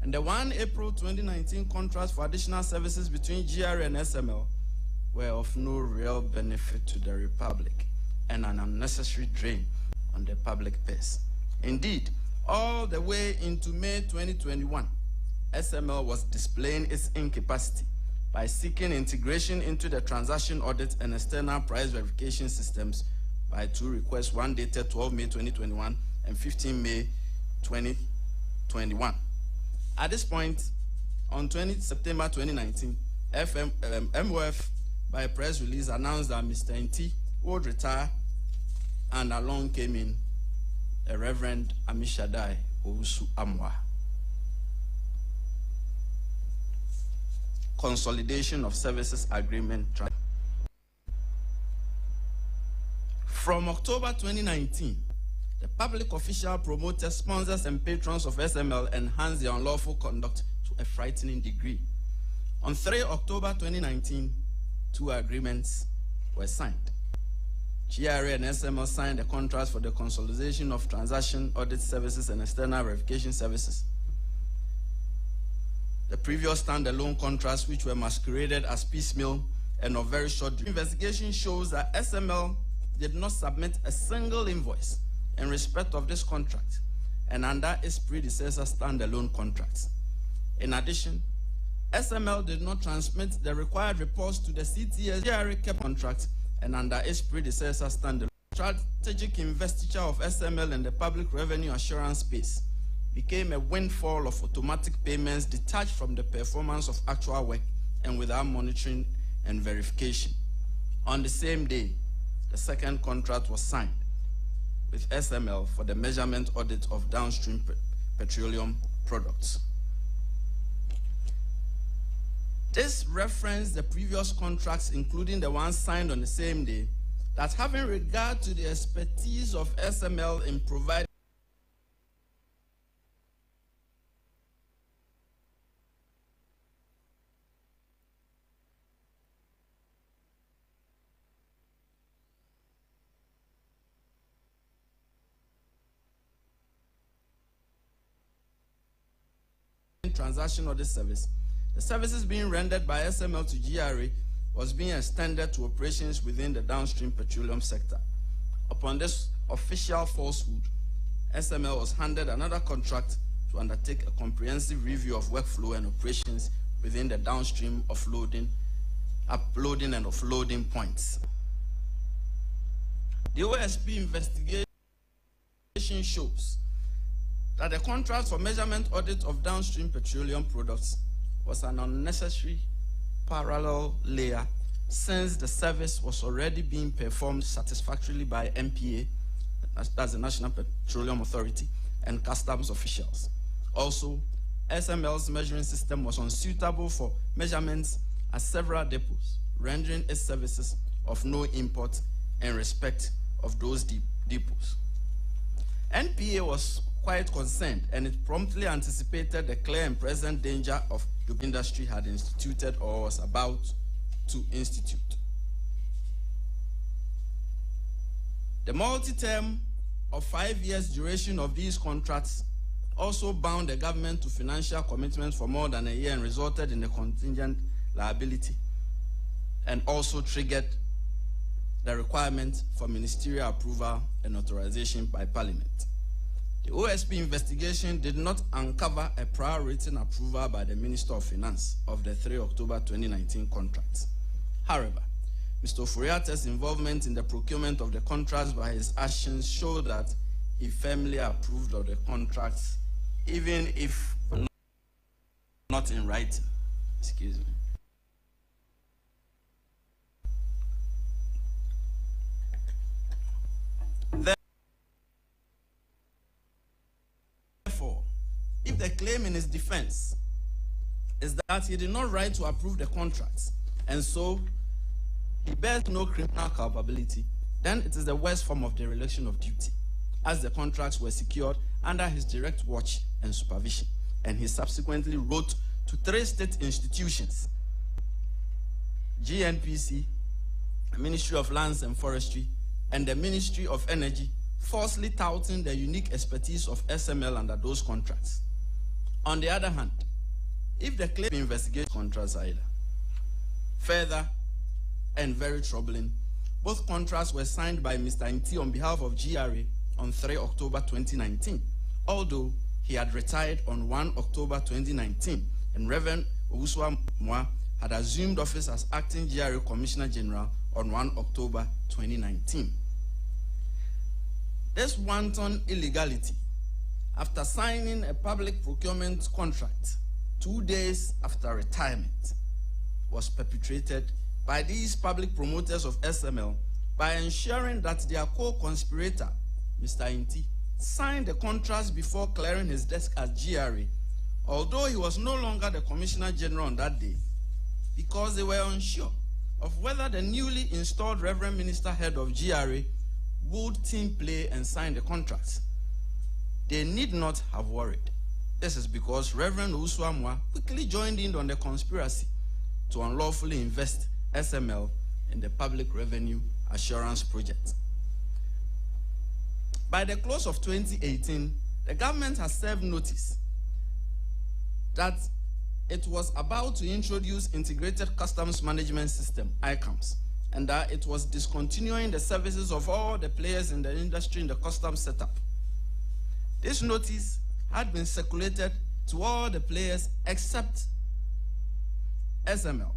and the 1 April 2019 contract for additional services between GRA and SML were of no real benefit to the Republic and an unnecessary drain on the public purse. Indeed, all the way into May 2021, SML was displaying its incapacity by seeking integration into the transaction audit and external price verification systems by 2 requests, one dated 12 May 2021 and 15 May 2021. At this point, on 20 September 2019, MOF, by a press release, announced that Mr. Nti would retire, and along came in a Reverend Amishadai Owusu Amwa. Consolidation of Services Agreement. From October 2019, the public official, promoters, sponsors, and patrons of SML enhanced their unlawful conduct to a frightening degree. On 3 October 2019, 2 agreements were signed. GRA and SML signed a contract for the consolidation of transaction audit services and external verification services. The previous standalone contracts, which were masqueraded as piecemeal and of very short duration. Investigation shows that SML did not submit a single invoice in respect of this contract and under its predecessor standalone contracts. In addition, SML did not transmit the required reports to the CTS GRA contract and under its predecessor standalone. Strategic investiture of SML in the public revenue assurance space became a windfall of automatic payments detached from the performance of actual work and without monitoring and verification. On the same day, the second contract was signed with SML for the measurement audit of downstream petroleum products. This referenced the previous contracts, including the ones signed on the same day, that having regard to the expertise of SML in providing transaction audit service, the services being rendered by SML to GRA was being extended to operations within the downstream petroleum sector. Upon this official falsehood, SML was handed another contract to undertake a comprehensive review of workflow and operations within the downstream uploading and offloading points. The OSP investigation shows that the contract for measurement audit of downstream petroleum products was an unnecessary parallel layer, since the service was already being performed satisfactorily by NPA, that's the National Petroleum Authority, and customs officials. Also, SML's measuring system was unsuitable for measurements at several depots, rendering its services of no import in respect of those depots. NPA was quite concerned, and it promptly anticipated the clear and present danger of the industry had instituted or was about to institute. The multi-term of 5 years duration of these contracts also bound the government to financial commitments for more than a year and resulted in a contingent liability, and also triggered the requirement for ministerial approval and authorization by Parliament. The OSP investigation did not uncover a prior written approval by the Minister of Finance of the 3 October 2019 contracts. However, Mr. Ofori-Atta's involvement in the procurement of the contracts by his actions show that he firmly approved of the contracts, even if not in writing. Excuse me. Therefore, if the claim in his defense is that he did not write to approve the contracts, and so he bears no criminal culpability, then it is the worst form of dereliction of duty, as the contracts were secured under his direct watch and supervision, and he subsequently wrote to 3 state institutions, GNPC, Ministry of Lands and Forestry, and the Ministry of Energy, falsely touting the unique expertise of SML under those contracts. On the other hand, if the claim investigates contracts either, further and very troubling, both contracts were signed by Mr. Nti on behalf of GRA on 3 October 2019, although he had retired on 1 October 2019, and Reverend Owusu-Amoah had assumed office as acting GRA Commissioner General on 1 October 2019. This wanton illegality, after signing a public procurement contract 2 days after retirement, was perpetrated by these public promoters of SML by ensuring that their co-conspirator, Mr. Nti, signed the contracts before clearing his desk as GRA, although he was no longer the Commissioner General on that day, because they were unsure of whether the newly installed Reverend Minister Head of GRA would team play and sign the contracts. They need not have worried. This is because Reverend Owusu-Amoah quickly joined in on the conspiracy to unlawfully invest SML in the Public Revenue Assurance Project. By the close of 2018, the government has served notice that it was about to introduce Integrated Customs Management System, ICAMS, and that it was discontinuing the services of all the players in the industry in the customs setup. This notice had been circulated to all the players except SML.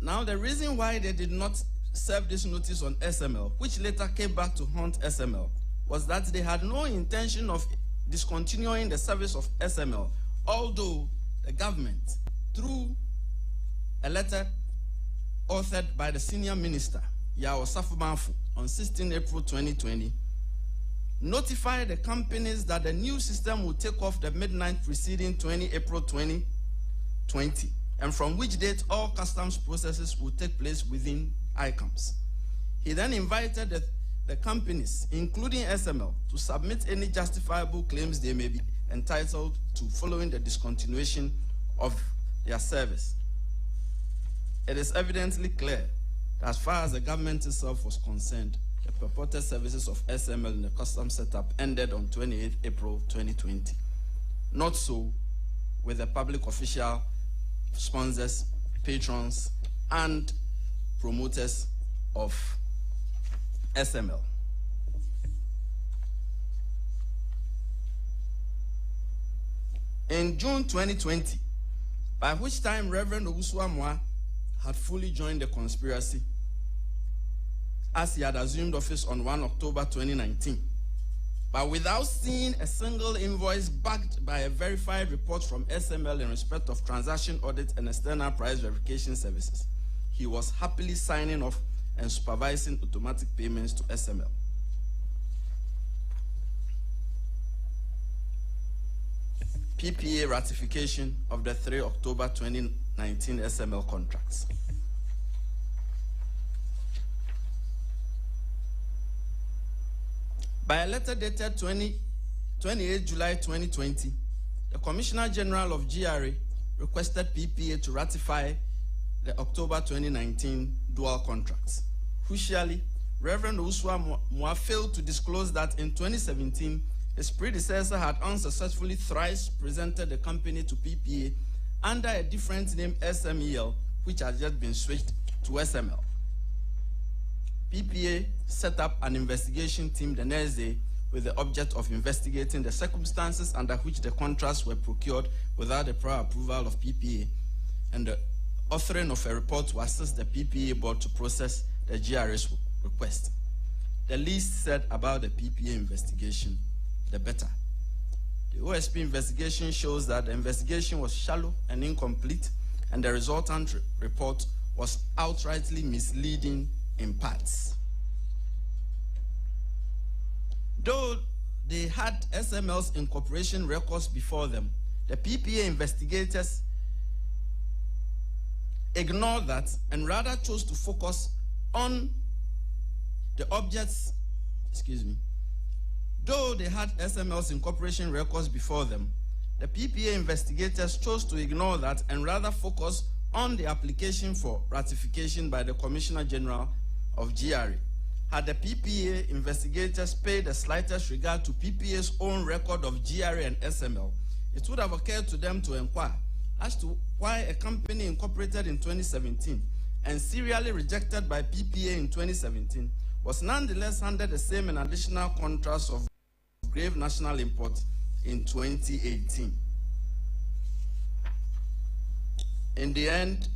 Now, the reason why they did not serve this notice on SML, which later came back to haunt SML, was that they had no intention of discontinuing the service of SML, although the government, through a letter authored by the senior minister, Yao Safubanfu, on 16 April 2020, notified the companies that the new system would take off the midnight preceding 20 April 2020, and from which date all customs processes would take place within ICAMS. He then invited the companies, including SML, to submit any justifiable claims they may be entitled to following the discontinuation of their service. It is evidently clear that as far as the government itself was concerned, the purported services of SML in the custom setup ended on 28 April 2020. Not so with the public official, sponsors, patrons, and promoters of SML. In June 2020, by which time Reverend Owusu-Amoah had fully joined the conspiracy, as he had assumed office on 1 October 2019, but without seeing a single invoice backed by a verified report from SML in respect of transaction audit and external price verification services, he was happily signing off and supervising automatic payments to SML. PPA ratification of the 3 October 2019 SML contracts. By a letter dated 28 July 2020, the Commissioner General of GRA requested PPA to ratify the October 2019 dual contracts. Crucially, Reverend Owusu-Amoah failed to disclose that in 2017, his predecessor had unsuccessfully thrice presented the company to PPA under a different name, SML, which had just been switched to SML. PPA set up an investigation team the next day with the object of investigating the circumstances under which the contracts were procured without the prior approval of PPA, and the authoring of a report to assist the PPA board to process the GRA's request. The least said about the PPA investigation, the better. The OSP investigation shows that the investigation was shallow and incomplete, and the resultant report was outrightly misleading in parts. Though they had SML's incorporation records before them, the PPA investigators ignored that and rather chose to focus on the objects, Though they had SML's incorporation records before them, the PPA investigators chose to ignore that and rather focus on the application for ratification by the Commissioner General of GRA. Had the PPA investigators paid the slightest regard to PPA's own record of GRA and SML, it would have occurred to them to inquire as to why a company incorporated in 2017 and serially rejected by PPA in 2017 was nonetheless handed the same and additional contracts of grave national import in 2018. In the end,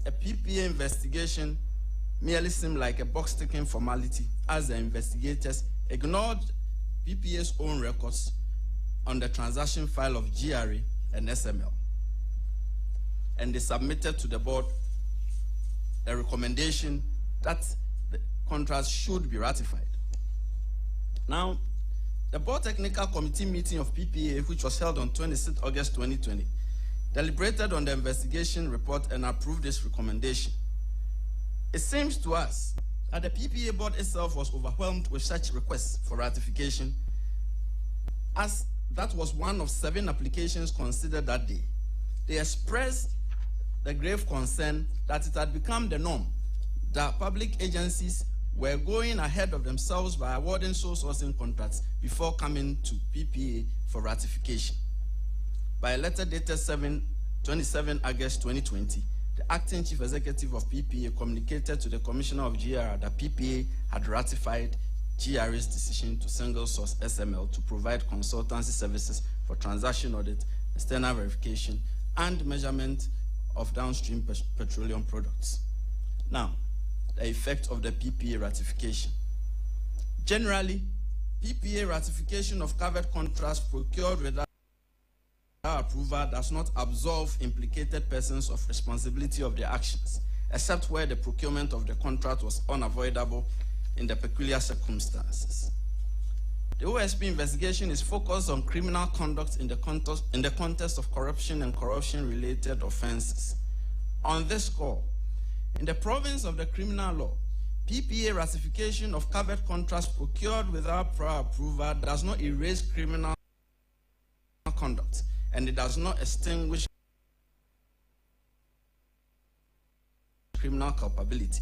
a PPA investigation merely seemed like a box-ticking formality as the investigators ignored PPA's own records on the transaction file of GRA and SML. And they submitted to the board a recommendation that the contracts should be ratified. Now, the board technical committee meeting of PPA, which was held on 26 August 2020, deliberated on the investigation report and approved this recommendation. It seems to us that the PPA board itself was overwhelmed with such requests for ratification, as that was one of 7 applications considered that day. They expressed the grave concern that it had become the norm that public agencies were going ahead of themselves by awarding sole sourcing contracts before coming to PPA for ratification. By a letter dated 27 August 2020, the acting chief executive of PPA communicated to the Commissioner of GRA that PPA had ratified GRA's decision to single source SML to provide consultancy services for transaction audit, external verification, and measurement of downstream petroleum products. Now, the effect of the PPA ratification. Generally, PPA ratification of covered contracts procured without approval does not absolve implicated persons of responsibility of their actions, except where the procurement of the contract was unavoidable in the peculiar circumstances. The OSP investigation is focused on criminal conduct in the context of corruption and corruption-related offenses. On this score, in the province of the criminal law, PPA ratification of covered contracts procured without prior approval does not erase criminal conduct, and it does not extinguish criminal culpability.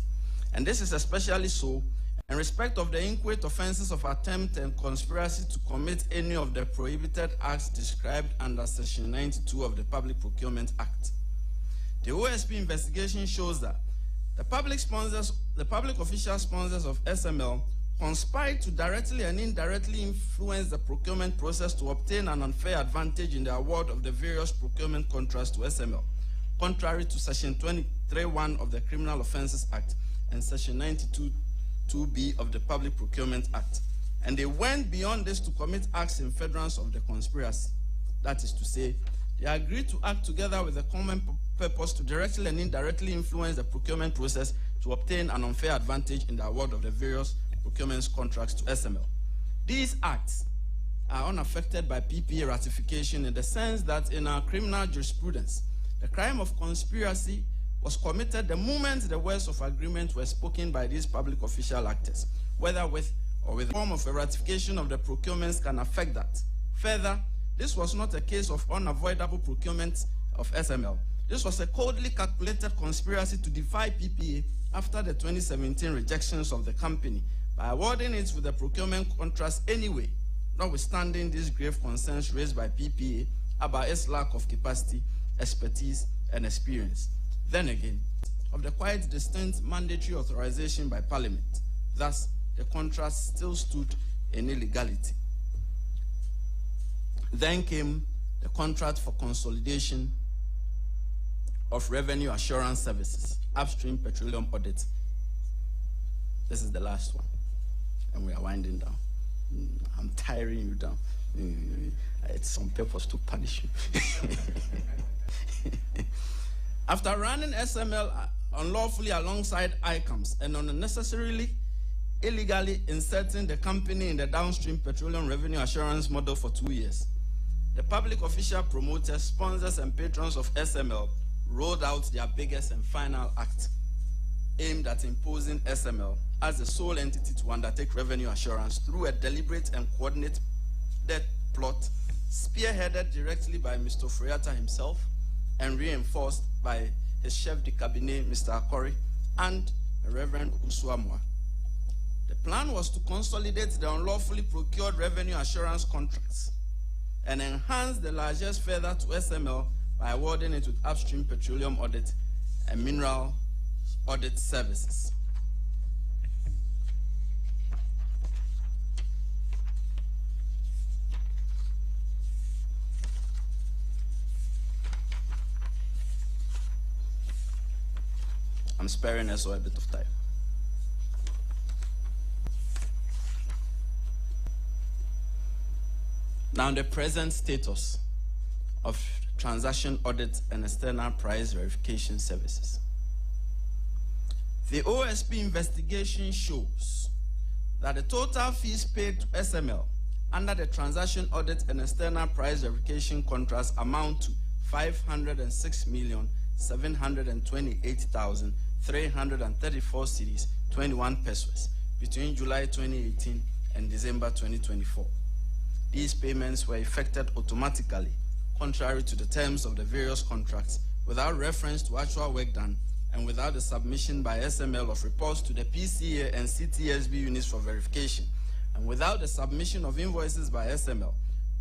And this is especially so in respect of the inchoate offenses of attempt and conspiracy to commit any of the prohibited acts described under Section 92 of the Public Procurement Act. The OSP investigation shows that the public official sponsors of SML conspired to directly and indirectly influence the procurement process to obtain an unfair advantage in the award of the various procurement contracts to SML, contrary to Section 23(1) of the Criminal Offences Act and Section 92(2)(b) of the Public Procurement Act. And they went beyond this to commit acts in furtherance of the conspiracy. That is to say, they agreed to act together with a common purpose to directly and indirectly influence the procurement process to obtain an unfair advantage in the award of the various procurement contracts to SML. These acts are unaffected by PPA ratification in the sense that in our criminal jurisprudence, the crime of conspiracy was committed the moment the words of agreement were spoken by these public official actors, whether with or with the form of a ratification of the procurements can affect that. Further, this was not a case of unavoidable procurement of SML. This was a coldly calculated conspiracy to defy PPA after the 2017 rejections of the company by awarding it with the procurement contracts anyway, notwithstanding these grave concerns raised by PPA about its lack of capacity, expertise, and experience. Then again, of the quite distinct mandatory authorization by Parliament. Thus, the contract still stood in illegality. Then came the contract for consolidation of revenue assurance services, upstream petroleum audit. This is the last one, and we are winding down. I'm tiring you down. It's on purpose to punish you. After running SML unlawfully alongside ICAMS and unnecessarily, illegally inserting the company in the downstream petroleum revenue assurance model for 2 years, the public official promoters, sponsors, and patrons of SML rolled out their biggest and final act, aimed at imposing SML as the sole entity to undertake revenue assurance through a deliberate and coordinated plot spearheaded directly by Mr. Ofori-Atta himself and reinforced by his chef de cabinet, Mr. Akori, and Reverend Usuamwa. The plan was to consolidate the unlawfully procured revenue assurance contracts and enhance the largesse further to SML by awarding it with upstream petroleum audit and mineral audit services. I'm sparing us a bit of time. Now, the present status of transaction audit and external price verification services. The OSP investigation shows that the total fees paid to SML under the transaction audit and external price verification contracts amount to 506,728,334 cedis, 21 pesos between July 2018 and December 2024. These payments were effected automatically, contrary to the terms of the various contracts, without reference to actual work done, and without the submission by SML of reports to the PCA and CTSB units for verification, and without the submission of invoices by SML,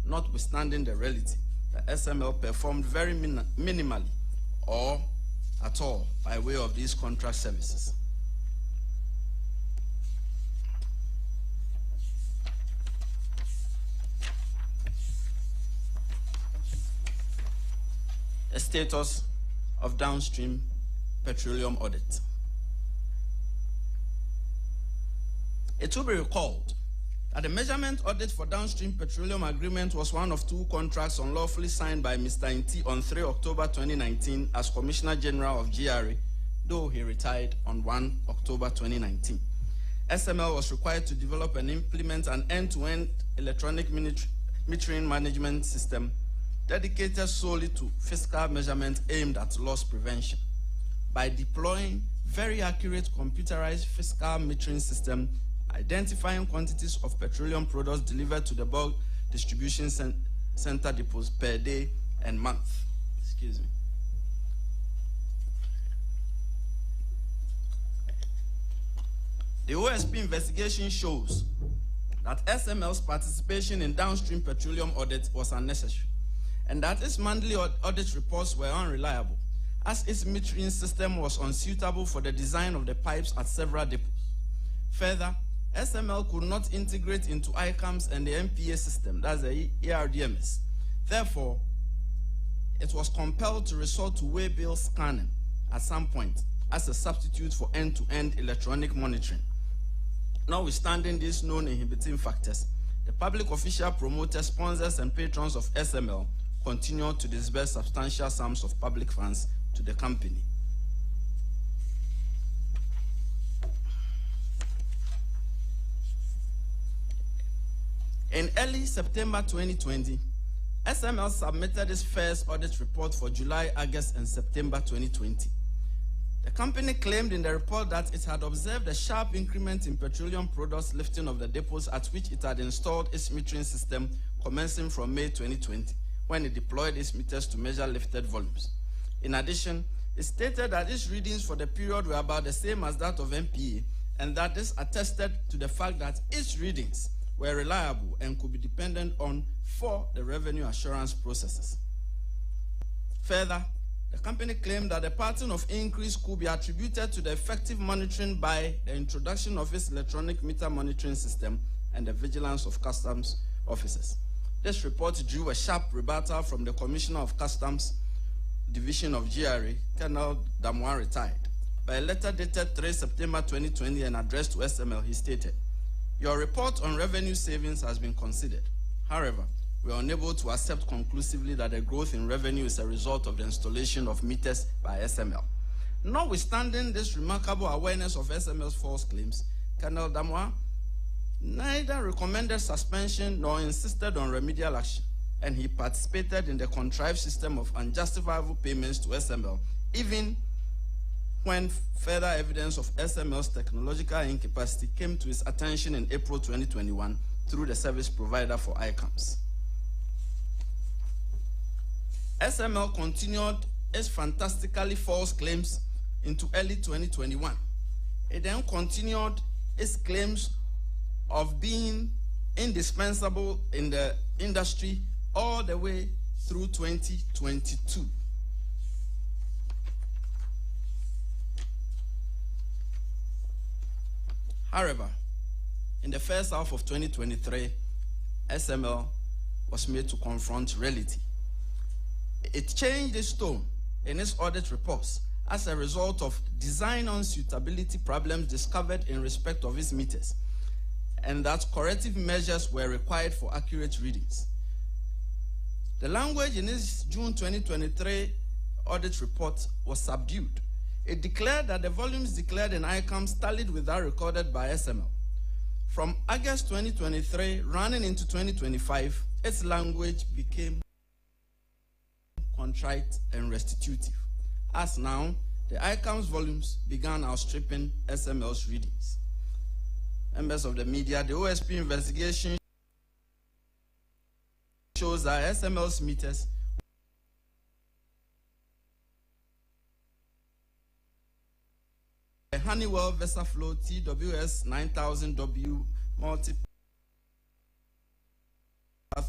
notwithstanding the reality that SML performed very minimally or at all by way of these contract services. The status of downstream petroleum audit. It will be recalled that the measurement audit for downstream petroleum agreement was one of 2 contracts unlawfully signed by Mr. Inti on 3 October 2019 as Commissioner General of GRA, though he retired on 1 October 2019. SML was required to develop and implement an end-to-end electronic metering management system dedicated solely to fiscal measurement aimed at loss prevention. By deploying very accurate computerized fiscal metering system, identifying quantities of petroleum products delivered to the bulk distribution center depots per day and month. Excuse me. The OSP investigation shows that SML's participation in downstream petroleum audit was unnecessary, and that its monthly audit reports were unreliable, as its metering system was unsuitable for the design of the pipes at several depots. Further, SML could not integrate into ICAMS and the MPA system, that's the ARDMS. Therefore, it was compelled to resort to way-bill scanning at some point as a substitute for end-to-end electronic monitoring. Notwithstanding these known inhibiting factors, the public official promoters, sponsors, and patrons of SML continued to disburse substantial sums of public funds to the company. In early September 2020, SML submitted its first audit report for July, August, and September 2020. The company claimed in the report that it had observed a sharp increment in petroleum products lifting of the depots at which it had installed its metering system commencing from May 2020, when it deployed its meters to measure lifted volumes. In addition, it stated that its readings for the period were about the same as that of MPA, and that this attested to the fact that its readings were reliable and could be depended on for the revenue assurance processes. Further, the company claimed that the pattern of increase could be attributed to the effective monitoring by the introduction of its electronic meter monitoring system and the vigilance of customs officers. This report drew a sharp rebuttal from the Commissioner of Customs Division of GRA, Colonel Damois retired. By a letter dated 3 September 2020 and addressed to SML, he stated, "Your report on revenue savings has been considered. However, we are unable to accept conclusively that the growth in revenue is a result of the installation of meters by SML." Notwithstanding this remarkable awareness of SML's false claims, Colonel Damois neither recommended suspension nor insisted on remedial action, and he participated in the contrived system of unjustifiable payments to SML, even when further evidence of SML's technological incapacity came to his attention in April 2021 through the service provider for ICAMS. SML continued its fantastically false claims into early 2021. It then continued its claims of being indispensable in the industry all the way through 2022. However, in the first half of 2023, SML was made to confront reality. It changed its tone in its audit reports as a result of design unsuitability problems discovered in respect of its meters, and that corrective measures were required for accurate readings. The language in its June 2023 audit report was subdued. It declared that the volumes declared in ICAMS tallied with that recorded by SML. From August 2023 running into 2025, its language became contrite and restitutive, as now the ICAMS volumes began outstripping SML's readings. Members of the media, the OSP investigation shows that SML's meters a Honeywell VersaFlow TWS 9000W multi-path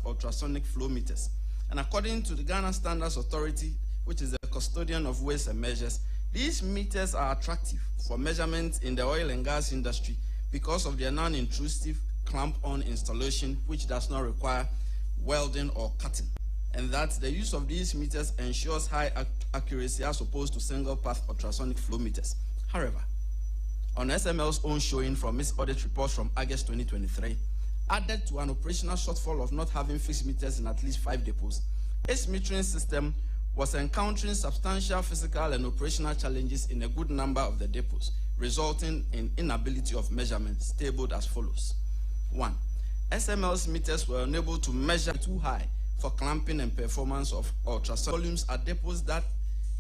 ultrasonic flow meters. And according to the Ghana Standards Authority, which is the custodian of weights and measures, these meters are attractive for measurements in the oil and gas industry because of their non-intrusive clamp-on installation, which does not require welding or cutting, and that the use of these meters ensures high accuracy as opposed to single-path ultrasonic flow meters. However, on SML's own showing from its audit report from August 2023, added to an operational shortfall of not having fixed meters in at least 5 depots, its metering system was encountering substantial physical and operational challenges in a good number of the depots, resulting in inability of measurements tabled as follows. 1. SML's meters were unable to measure too high for clamping and performance of ultrasonic volumes at depots that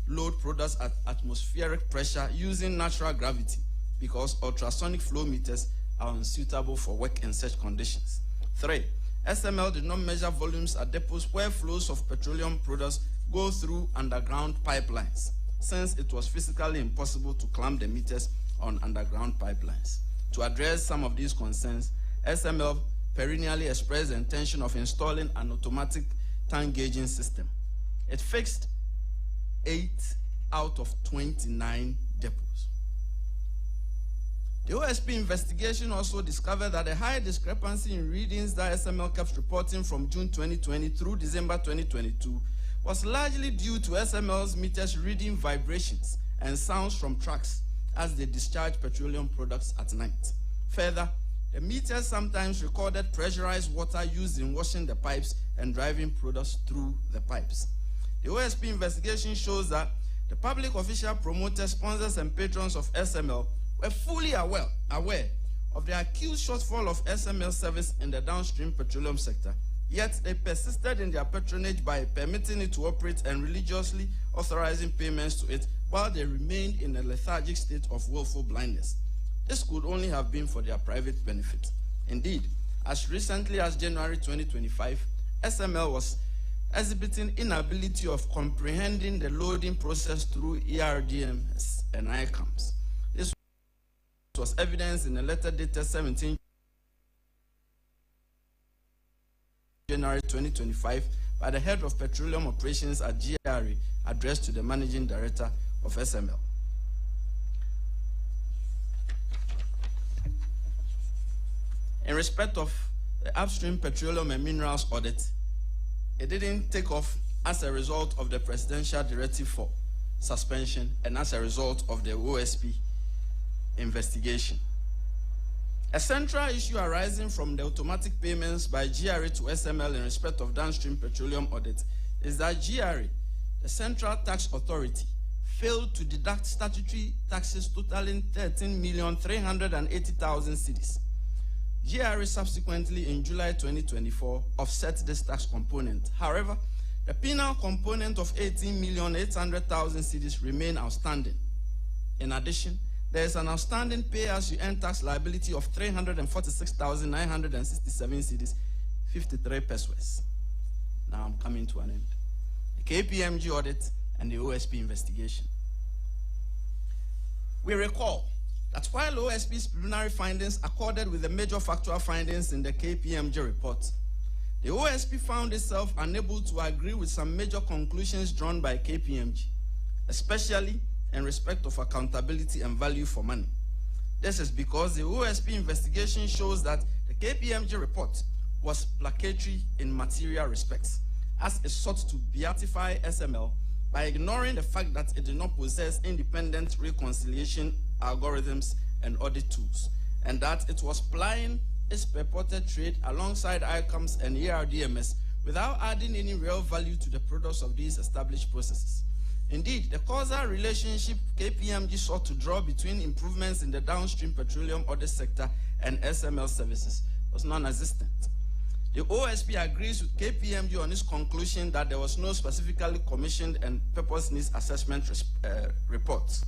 load products at atmospheric pressure using natural gravity, because ultrasonic flow meters are unsuitable for work in such conditions. 3. SML did not measure volumes at depots where flows of petroleum products go through underground pipelines, since it was physically impossible to clamp the meters on underground pipelines. To address some of these concerns, SML perennially expressed the intention of installing an automatic tank gauging system. It fixed 8 out of 29 depots. The OSP investigation also discovered that a high discrepancy in readings that SML kept reporting from June 2020 through December 2022 was largely due to SML's meters reading vibrations and sounds from trucks as they discharge petroleum products at night. Further, the meters sometimes recorded pressurized water used in washing the pipes and driving products through the pipes. The OSP investigation shows that the public official promoters, sponsors, and patrons of SML were fully aware of the acute shortfall of SML service in the downstream petroleum sector, yet they persisted in their patronage by permitting it to operate and religiously authorizing payments to it while they remained in a lethargic state of willful blindness. This could only have been for their private benefit. Indeed, as recently as January 2025, SML was exhibiting inability of comprehending the loading process through ERDMs and ICAMs. This was evidenced in a letter dated 17 January 2025 by the head of petroleum operations at GRA addressed to the managing director of SML. In respect of the upstream petroleum and minerals audit, it didn't take off as a result of the presidential directive for suspension and as a result of the OSP investigation. A central issue arising from the automatic payments by GRA to SML in respect of downstream petroleum audit is that GRA, the Central Tax Authority, failed to deduct statutory taxes totaling 13,380,000 cedis. GRA subsequently, in July 2024, offset this tax component. However, the penal component of 18,800,000 cedis remain outstanding. In addition, there is an outstanding pay-as-you-earn tax liability of 346,967 cedis, 53 pesos. Now I'm coming to an end. The KPMG audit and the OSP investigation. We recall that while OSP's preliminary findings accorded with the major factual findings in the KPMG report, the OSP found itself unable to agree with some major conclusions drawn by KPMG, especially in respect of accountability and value for money. This is because the OSP investigation shows that the KPMG report was placatory in material respects, as it sought to beatify SML by ignoring the fact that it did not possess independent reconciliation algorithms and audit tools, and that it was plying its purported trade alongside ICAMs and ERDMS without adding any real value to the products of these established processes. Indeed, the causal relationship KPMG sought to draw between improvements in the downstream petroleum audit sector and SML services was non-existent. The OSP agrees with KPMG on its conclusion that there was no specifically commissioned and purpose needs assessment report.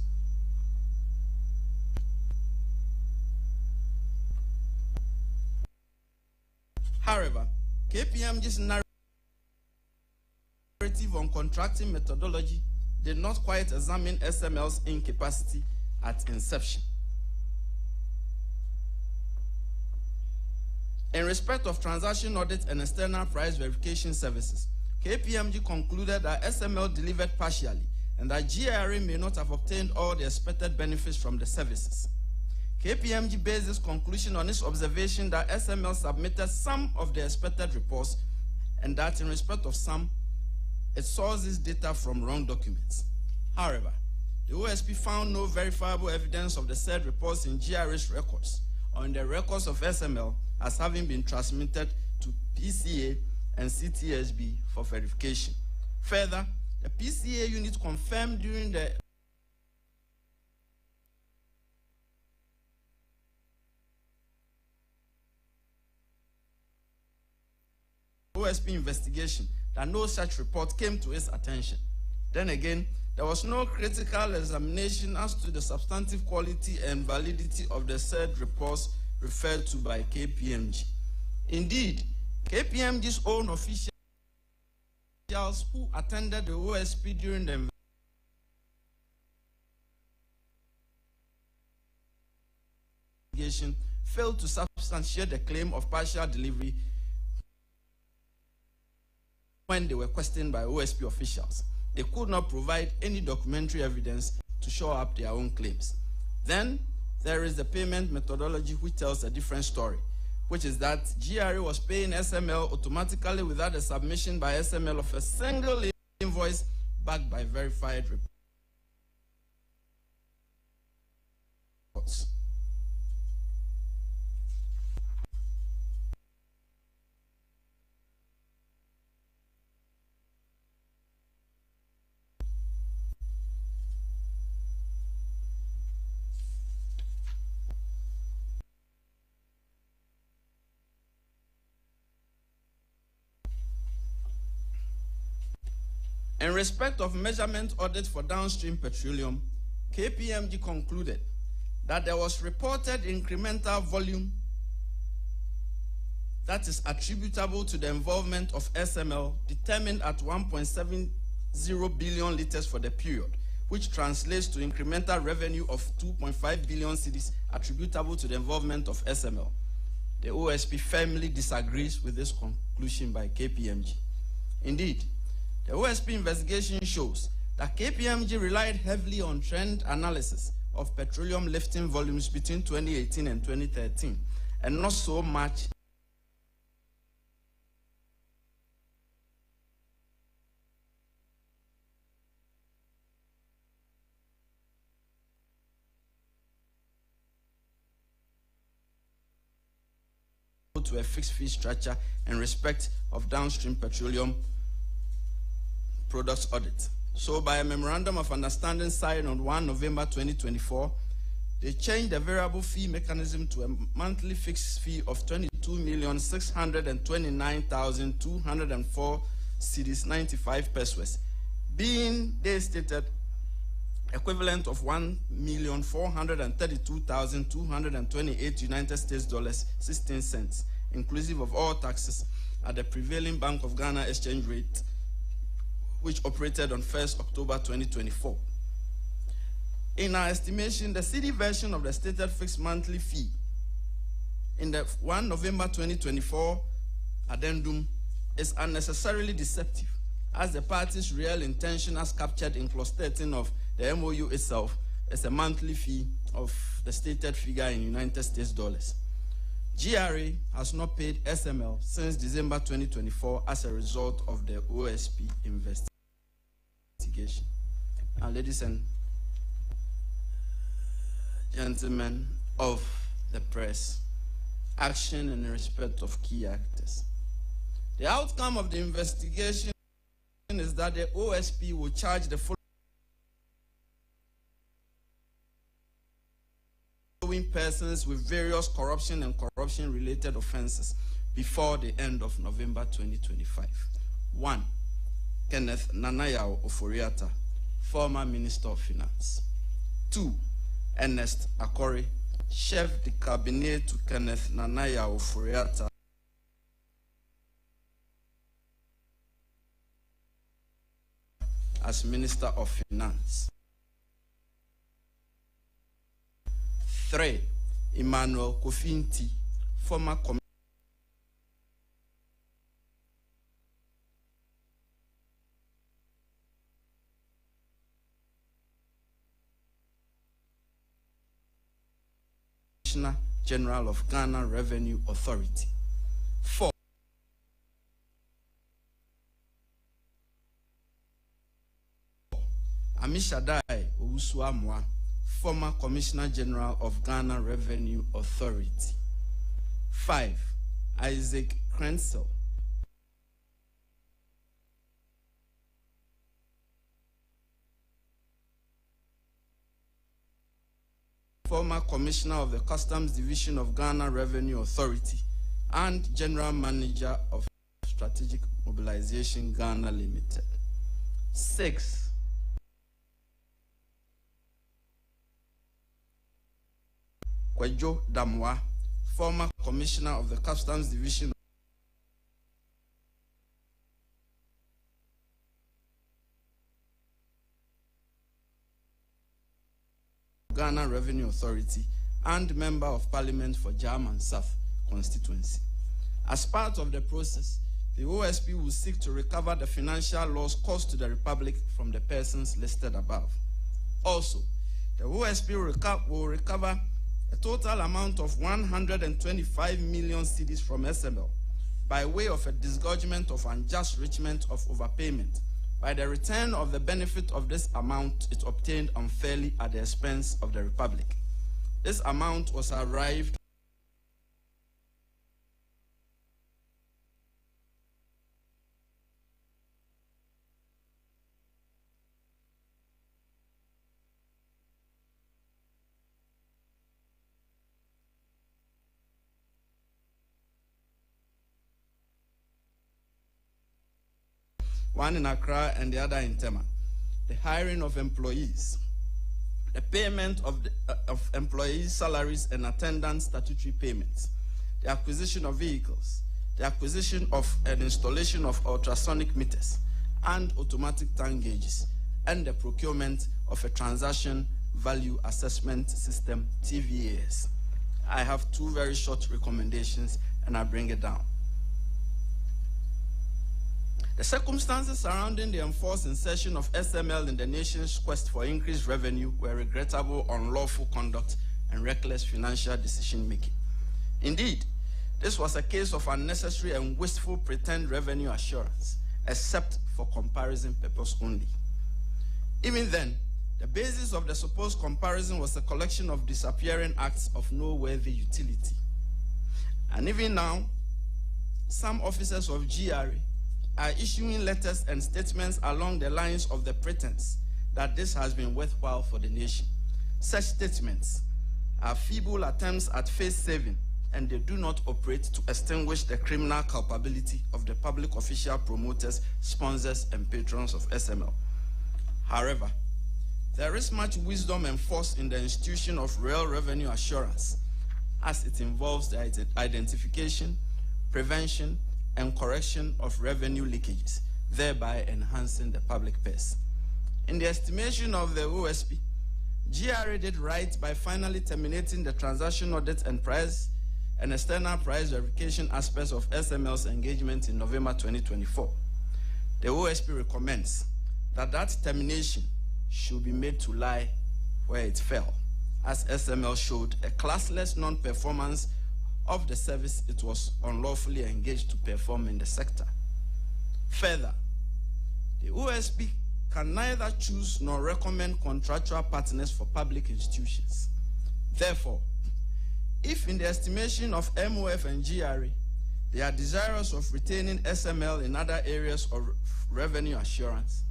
However, KPMG's narrative on contracting methodology did not quite examine SML's incapacity at inception. In respect of transaction audit and external price verification services, KPMG concluded that SML delivered partially and that GRA may not have obtained all the expected benefits from the services. KPMG based this conclusion on its observation that SML submitted some of the expected reports and that in respect of some, it sources data from wrong documents. However, the OSP found no verifiable evidence of the said reports in GRA's records or in the records of SML as having been transmitted to PCA and CTSB for verification. Further, the PCA unit confirmed during the OSP investigation that no such report came to its attention. Then again, there was no critical examination as to the substantive quality and validity of the said reports referred to by KPMG. Indeed, KPMG's own officials who attended the OSP during the investigation failed to substantiate the claim of partial delivery when they were questioned by OSP officials. They could not provide any documentary evidence to show up their own claims. Then there is the payment methodology, which tells a different story, which is that GRA was paying SML automatically without the submission by SML of a single invoice backed by verified reports. In respect of measurement audit for downstream petroleum, KPMG concluded that there was reported incremental volume that is attributable to the involvement of SML determined at 1.70 billion liters for the period, which translates to incremental revenue of 2.5 billion cedis attributable to the involvement of SML. The OSP firmly disagrees with this conclusion by KPMG. Indeed, the OSP investigation shows that KPMG relied heavily on trend analysis of petroleum lifting volumes between 2018 and 2013, and not so much to a fixed fee structure in respect of downstream petroleum products audit. So by a memorandum of understanding signed on 1 November 2024, they changed the variable fee mechanism to a monthly fixed fee of 22,629,204 cedis 95 pesos, being, they stated, equivalent of 1,432,228 United States dollars 16 cents, inclusive of all taxes, at the prevailing Bank of Ghana exchange rate, which operated on 1st October 2024. In our estimation, the cedi version of the stated fixed monthly fee in the 1 November 2024 addendum is unnecessarily deceptive, as the party's real intention, as captured in clause 13 of the MOU itself, is a monthly fee of the stated figure in United States dollars. GRA has not paid SML since December 2024 as a result of the OSP investigation. Now, ladies and gentlemen of the press, action in respect of key actors. The outcome of the investigation is that the OSP will charge the following persons with various corruption and corruption-related offenses before the end of November 2025. 1. Kenneth Nanayao Ofori-Atta, former Minister of Finance. 2. Ernest Akori, Chef de Cabinet to Kenneth Nanayao Ofori-Atta, as Minister of Finance. 3. Emmanuel Kofinti, former Commissioner General of Ghana Revenue Authority. 4. Amishadai Owusu-Amoah, former Commissioner General of Ghana Revenue Authority. 5. Isaac Krensel, former Commissioner of the Customs Division of Ghana Revenue Authority and General Manager of Strategic Mobilization Ghana Limited. 6. Kwejo Damwa, former Commissioner of the Customs Division of Ghana Revenue Authority and Member of Parliament for German South constituency. As part of the process, the OSP will seek to recover the financial loss caused to the Republic from the persons listed above. Also, the OSP will recover a total amount of 125 million cedis from SML by way of a disgorgement of unjust enrichment of overpayment by the return of the benefit of this amount it obtained unfairly at the expense of the Republic. This amount was arrived one in Accra and the other in Tema. The hiring of employees, the payment of employees' salaries and attendance statutory payments, the acquisition of vehicles, the acquisition of and installation of ultrasonic meters and automatic tank gauges, and the procurement of a transaction value assessment system, TVAS. I have two very short recommendations and I bring it down. The circumstances surrounding the enforced insertion of SML in the nation's quest for increased revenue were regrettable, unlawful conduct, and reckless financial decision-making. Indeed, this was a case of unnecessary and wasteful pretend revenue assurance, except for comparison purpose only. Even then, the basis of the supposed comparison was a collection of disappearing acts of no worthy utility. And even now, some officers of GRA are issuing letters and statements along the lines of the pretense that this has been worthwhile for the nation. Such statements are feeble attempts at face saving, and they do not operate to extinguish the criminal culpability of the public official promoters, sponsors, and patrons of SML. However, there is much wisdom and force in the institution of real revenue assurance, as it involves the identification, prevention, and correction of revenue leakages, thereby enhancing the public purse. In the estimation of the OSP, GRA did right by finally terminating the transaction audit and price and external price verification aspects of SML's engagement in November 2024. The OSP recommends that that termination should be made to lie where it fell, as SML showed a classless non-performance of the service it was unlawfully engaged to perform in the sector. Further, the OSP can neither choose nor recommend contractual partners for public institutions. Therefore, if in the estimation of MOF and GRA, they are desirous of retaining SML in other areas of revenue assurance,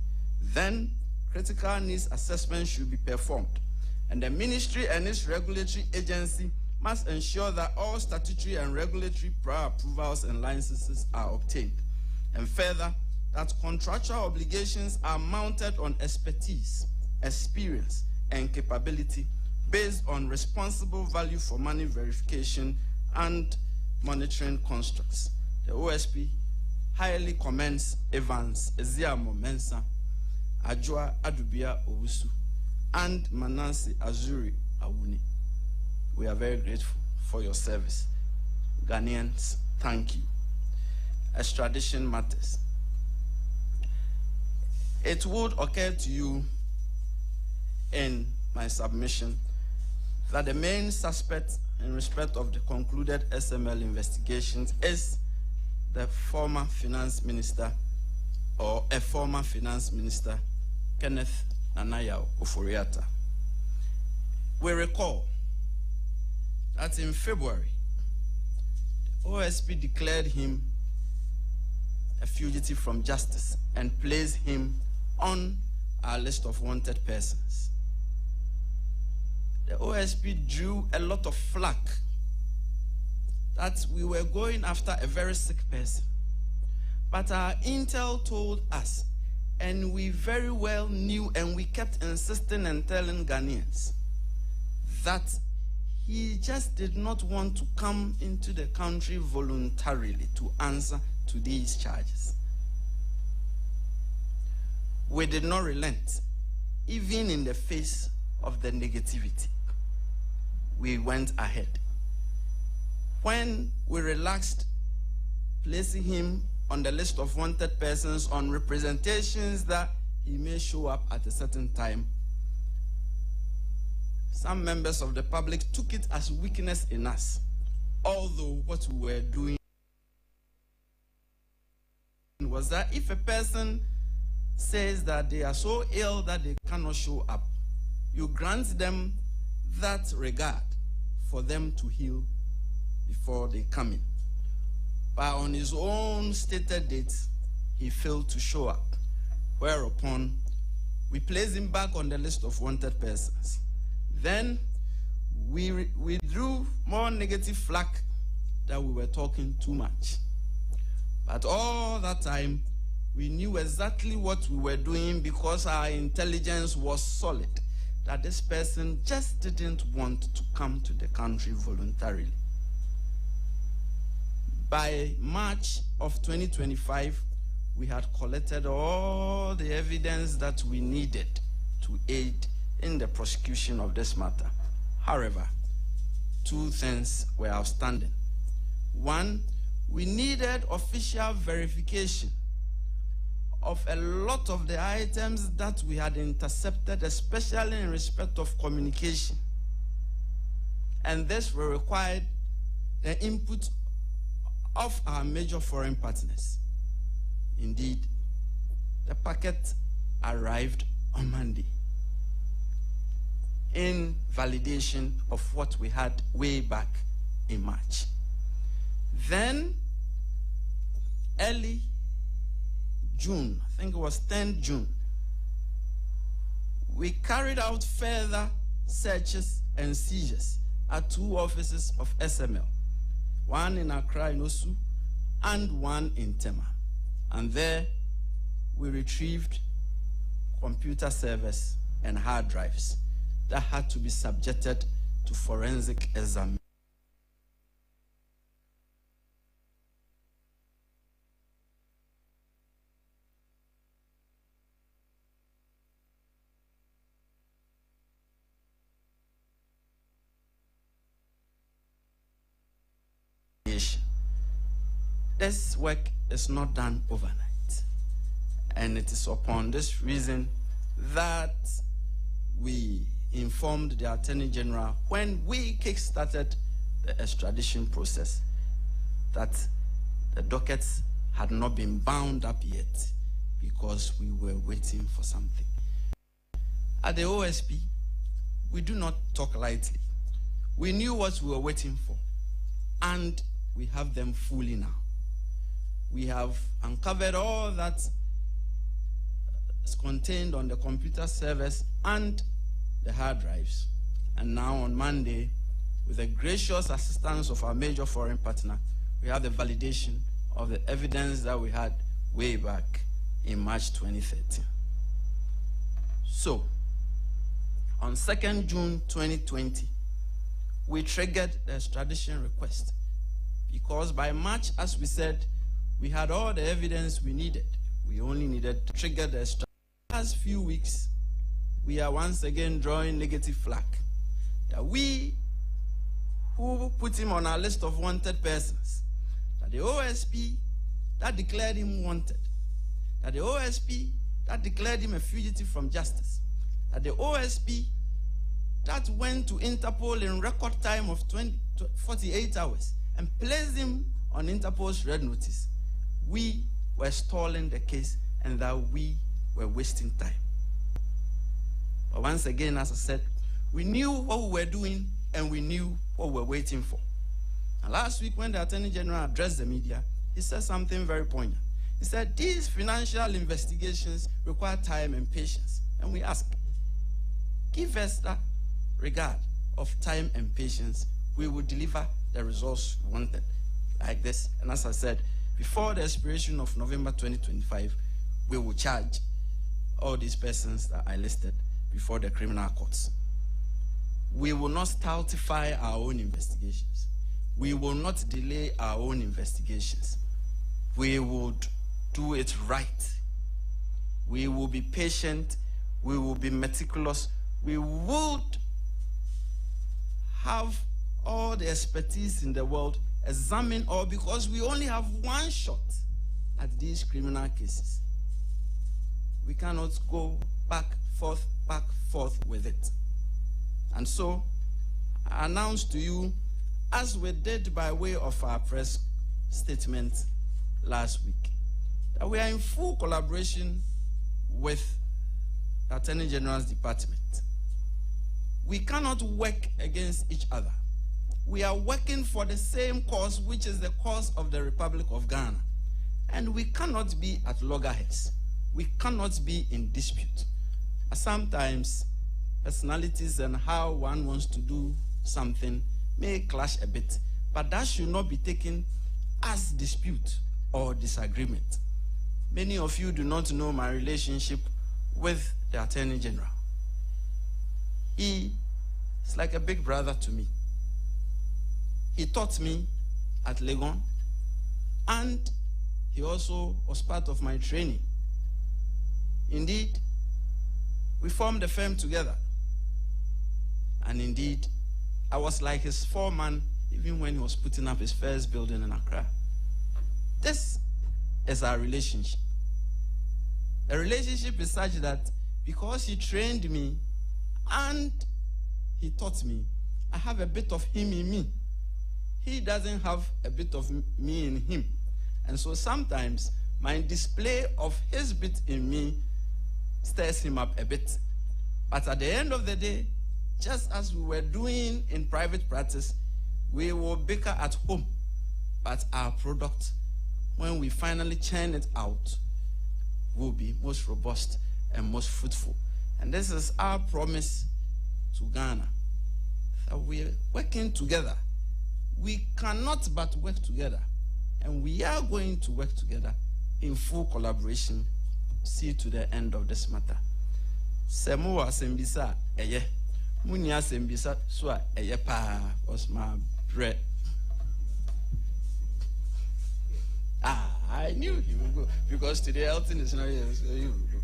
then critical needs assessment should be performed, and the ministry and its regulatory agency must ensure that all statutory and regulatory prior approvals and licenses are obtained. And further, that contractual obligations are mounted on expertise, experience, and capability based on responsible value for money verification and monitoring constructs. The OSP highly commends Evans Eziamo Mensah, Ajua Adubia Owusu, and Manansi Azuri Awuni. We are very grateful for your service. Ghanaians, thank you. Extradition matters. It would occur to you in my submission that the main suspect in respect of the concluded SML investigations is the former finance minister, or a former finance minister, Kenneth Nanaya Ofori-Atta. We recall that in February, the OSP declared him a fugitive from justice and placed him on our list of wanted persons. The OSP drew a lot of flack that we were going after a very sick person. But our intel told us, and we very well knew, and we kept insisting and telling Ghanaians that he just did not want to come into the country voluntarily to answer to these charges. We did not relent, even in the face of the negativity. we went ahead. When we relaxed, placing him on the list of wanted persons on representations that he may show up at a certain time, some members of the public took it as weakness in us, although what we were doing was that if a person says that they are so ill that they cannot show up, you grant them that regard for them to heal before they come in. But on his own stated date, he failed to show up, whereupon we placed him back on the list of wanted persons. Then we drew more negative flack that we were talking too much. But all that time, we knew exactly what we were doing because our intelligence was solid, that this person just didn't want to come to the country voluntarily. By March of 2025, we had collected all the evidence that we needed to aid in the prosecution of this matter. However, two things were outstanding. One, we needed official verification of a lot of the items that we had intercepted, especially in respect of communication. And this will require the input of our major foreign partners. Indeed, the packet arrived on Monday in validation of what we had way back in March. Then, early June, I think it was 10th June, we carried out further searches and seizures at two offices of SML, one in Accra in Osu and one in Tema. And there we retrieved computer servers and hard drives that had to be subjected to forensic examination. This work is not done overnight, and it is upon this reason that we informed the Attorney General when we kick-started the extradition process that the dockets had not been bound up yet because we were waiting for something. At the OSP, we do not talk lightly. We knew what we were waiting for, and we have them fully now. We have uncovered all that is contained on the computer servers and the hard drives. And now on Monday, with the gracious assistance of our major foreign partner, we have the validation of the evidence that we had way back in March 2013. So, on 2nd June 2020, we triggered the extradition request because by March, as we said, we had all the evidence we needed. We only needed to trigger the extradition. Last few weeks, we are once again drawing negative flag that we who put him on our list of wanted persons, that the OSP that declared him wanted, that the OSP that declared him a fugitive from justice, that the OSP that went to Interpol in record time of 48 hours and placed him on Interpol's red notice, we were stalling the case and that we were wasting time. But once again, as I said, we knew what we were doing and we knew what we were waiting for. And last week when the Attorney General addressed the media, he said something very poignant. He said, these financial investigations require time and patience. And we ask, give us that regard of time and patience. We will deliver the results we wanted, like this. And as I said, before the expiration of November 2025, we will charge all these persons that I listed before the criminal courts. We will not stultify our own investigations. We will not delay our own investigations. We would do it right. We will be patient. We will be meticulous. We would have all the expertise in the world examine all, because we only have one shot at these criminal cases. We cannot go back, forth with it. And so, I announce to you, as we did by way of our press statement last week, that we are in full collaboration with the Attorney General's Department. We cannot work against each other. We are working for the same cause, which is the cause of the Republic of Ghana. And we cannot be at loggerheads. We cannot be in dispute. Sometimes personalities and how one wants to do something may clash a bit, but that should not be taken as dispute or disagreement. Many of you do not know my relationship with the Attorney General. He is like a big brother to me. He taught me at Legon, and he also was part of my training. Indeed, we formed a firm together. And indeed, I was like his foreman even when he was putting up his first building in Accra. This is our relationship. The relationship is such that because he trained me and he taught me, I have a bit of him in me. He doesn't have a bit of me in him. And so sometimes my display of his bit in me stirs him up a bit. But at the end of the day, just as we were doing in private practice, we will bicker at home. But our product, when we finally churn it out, will be most robust and most fruitful. And this is our promise to Ghana, that we're working together. We cannot but work together. And we are going to work together in full collaboration, see to the end of this matter. Semo asembisa eye. Muni asembisa so eye pa was my bread. I knew he would go because today Elton is not here, so he will go.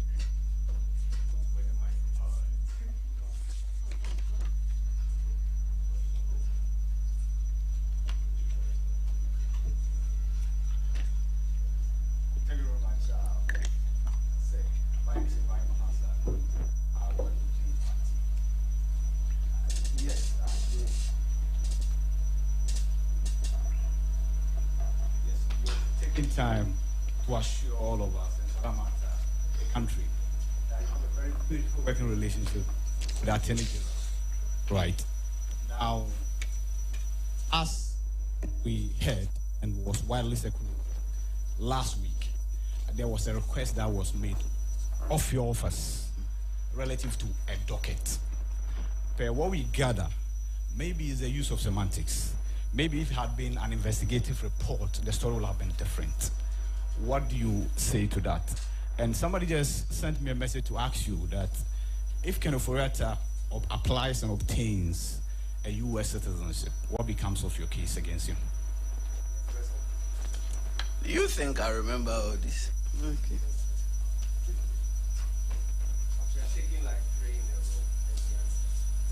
Time to assure all of us in Salamata, the country, that you have a very beautiful working relationship with our Attorney General. Right. Now, as we heard and was widely circulated last week, there was a request that was made of your office relative to a docket. Per what we gather, maybe it's the use of semantics. Maybe if it had been an investigative report, the story would have been different. What do you say to that? And somebody just sent me a message to ask you that if Ken Ofori-Atta applies and obtains a U.S. citizenship, what becomes of your case against him? Do you think I remember all this? Okay.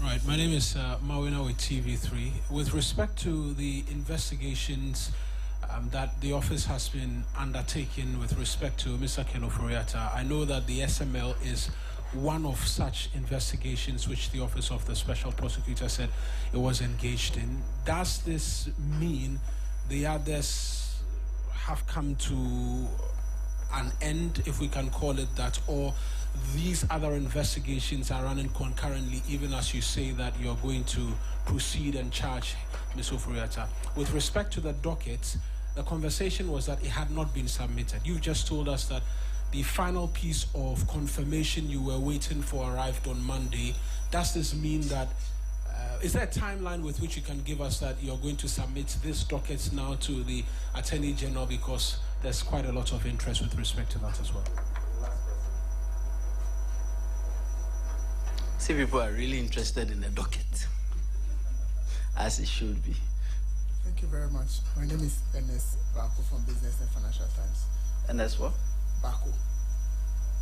Right, my name is Mawina with TV3. With respect to the investigations that the office has been undertaking with respect to Mr. Ken Ofori-Atta, I know that the SML is one of such investigations which the Office of the Special Prosecutor said it was engaged in. Does this mean the others have come to an end, if we can call it that, or these other investigations are running concurrently, even as you say that you're going to proceed and charge Ms. Ofori-Atta? With respect to the docket, the conversation was that it had not been submitted. You've just told us that the final piece of confirmation you were waiting for arrived on Monday. Does this mean that, is there a timeline with which you can give us that you're going to submit this docket now to the Attorney General, because there's quite a lot of interest with respect to that as well? See, people are really interested in the docket, as it should be. Thank you very much. My name is Ernest Bako from Business and Financial Times. Ernest what? Bako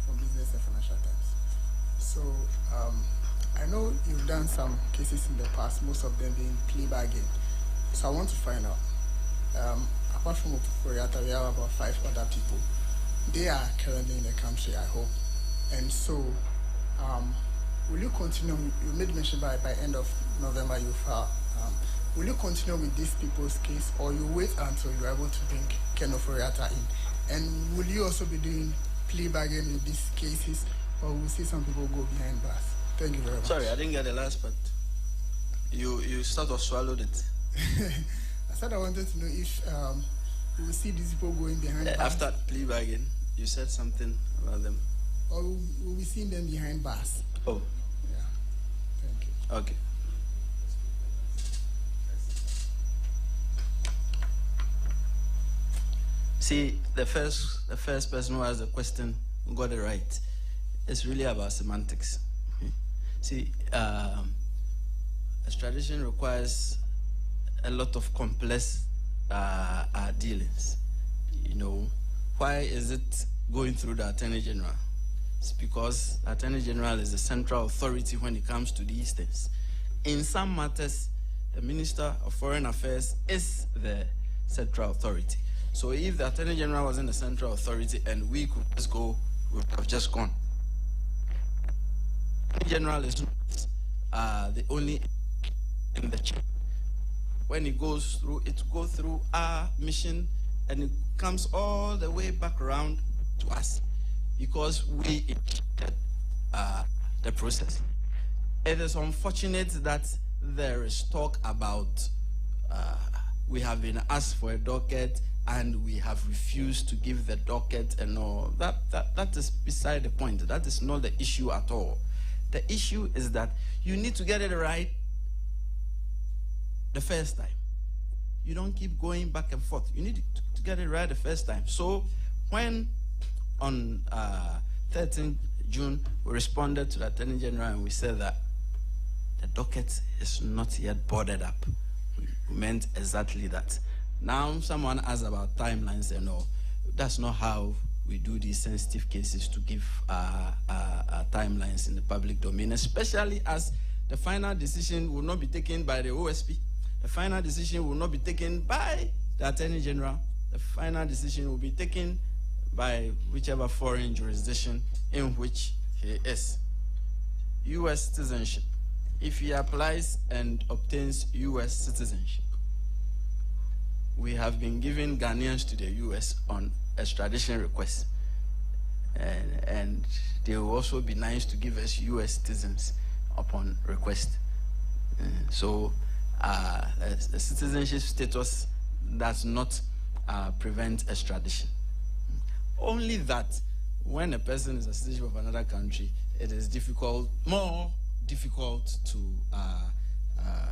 from Business and Financial Times. So, I know you've done some cases in the past, most of them being plea bargain. So I want to find out, apart from Ofori-Atta, we have about 5 other people. They are currently in the country, I hope. And so, will you continue? You made mention by end of November you file. Will you continue with these people's case, or you wait until you're able to bring Ken Ofori-Atta in? And will you also be doing plea bargain with these cases, or will see some people go behind bars? Thank you very much. Sorry, I didn't get the last part. You sort of swallowed it. I said I wanted to know if we will see these people going behind bars. After plea bargain, you said something about them. Or will we see them behind bars? Oh. Yeah. Thank you. Okay. See, the first person who asked the question who got it right. It's really about semantics. See, extradition requires a lot of complex dealings. You know, why is it going through the Attorney General? It's because the Attorney General is the central authority when it comes to these things. In some matters, the Minister of Foreign Affairs is the central authority. So if the Attorney General wasn't the central authority and we could just go, we would have just gone. The Attorney General is not the only in the chain. When it goes through, it goes through our mission and it comes all the way back around to us because we initiated the process. It is unfortunate that there is talk about we have been asked for a docket and we have refused to give the docket and all. That is beside the point. That is not the issue at all. The issue is that you need to get it right the first time. You don't keep going back and forth. You need to get it right the first time. So when on 13th June, we responded to the Attorney General and we said that the docket is not yet boarded up. We meant exactly that. Now someone asked about timelines and all. That's not how we do these sensitive cases, to give timelines in the public domain, especially as the final decision will not be taken by the OSP. The final decision will not be taken by the Attorney General. The final decision will be taken by whichever foreign jurisdiction in which he is. U.S. citizenship. If he applies and obtains U.S. citizenship, we have been giving Ghanaians to the U.S. on extradition requests. And they will also be nice to give us U.S. citizens upon request. So the citizenship status does not prevent extradition. Only that when a person is a citizen of another country, it is more difficult to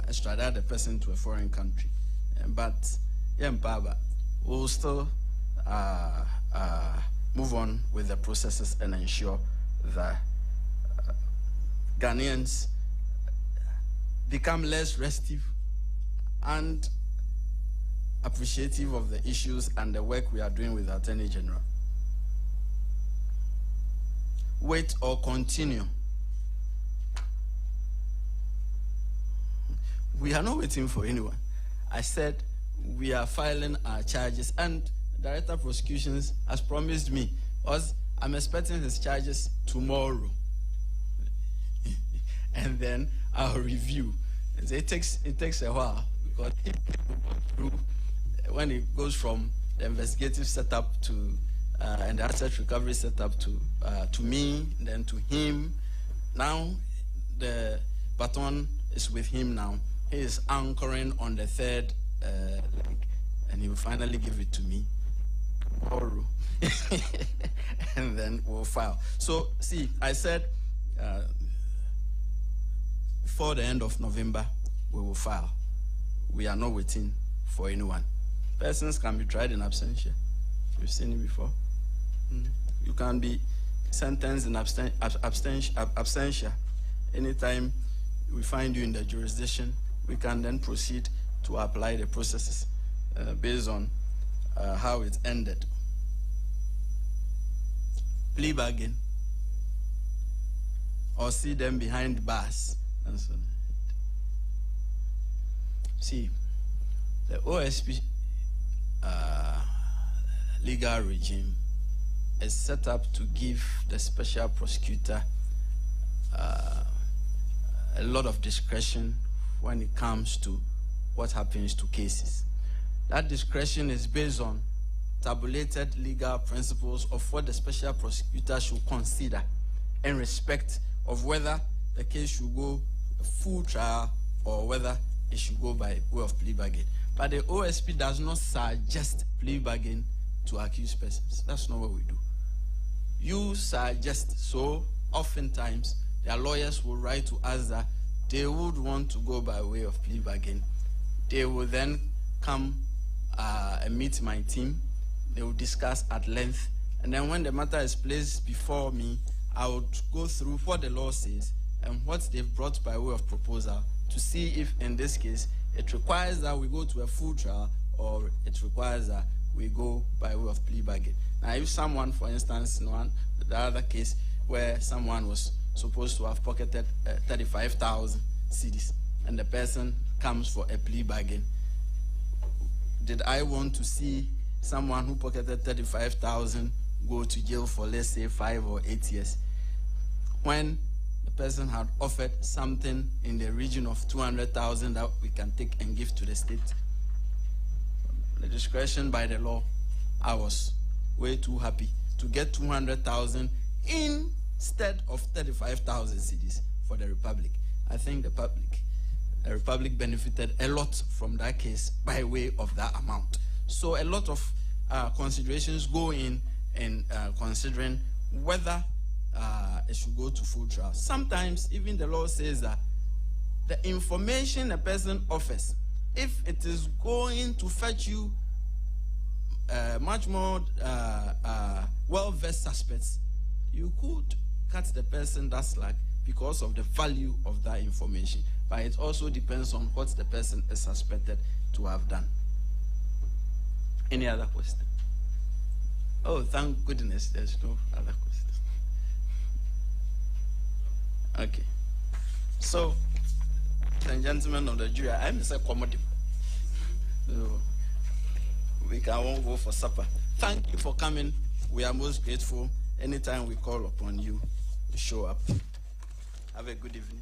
extradite the person to a foreign country. But we'll still move on with the processes and ensure that Ghanaians become less restive and appreciative of the issues and the work we are doing with the Attorney General. Wait or continue? We are not waiting for anyone. I said we are filing our charges, and Director of Prosecutions has promised me, because I'm expecting his charges tomorrow. And then I'll review. It takes a while, because when it goes from the investigative setup to and the asset recovery setup to me, then to him. Now the baton is with him now. He is anchoring on the third leg, and he will finally give it to me tomorrow. And then we'll file. So see, I said before the end of November, we will file. We are not waiting for anyone. Persons can be tried in absentia. You've seen it before. You can be sentenced in absentia. Anytime we find you in the jurisdiction, we can then proceed to apply the processes based on how it ended. Plea bargain, or see them behind bars, See, the OSP legal regime is set up to give the special prosecutor a lot of discretion when it comes to what happens to cases. That discretion is based on tabulated legal principles of what the special prosecutor should consider in respect of whether the case should go a full trial or whether it should go by way of plea bargain. But the OSP does not suggest plea bargain to accused persons. That's not what we do. You suggest, so oftentimes their lawyers will write to us that they would want to go by way of plea bargain. They will then come and meet my team. They will discuss at length. And then when the matter is placed before me, I would go through what the law says and what they've brought by way of proposal to see if in this case it requires that we go to a full trial or it requires that we go by way of plea bargain. Now, if someone, for instance, in the other case where someone was supposed to have pocketed 35,000 cedis and the person comes for a plea bargain, did I want to see someone who pocketed 35,000 go to jail for, let's say, 5 or 8 years when the person had offered something in the region of 200,000 that we can take and give to the state? The discretion by the law, I was way too happy to get 200,000 instead of 35,000 cedis for the Republic. I think the Republic benefited a lot from that case by way of that amount. So a lot of considerations go in considering whether it should go to full trial. Sometimes even the law says that the information a person offers, if it is going to fetch you much more well-versed suspects, you could cut the person that slack because of the value of that information. But it also depends on what the person is suspected to have done. Any other question? Oh, thank goodness there's no other questions. Okay. So, ladies and gentlemen of the jury, I'm Mr. Komodi. So, we can all go for supper. Thank you for coming. We are most grateful. Anytime we call upon you, show up. Have a good evening.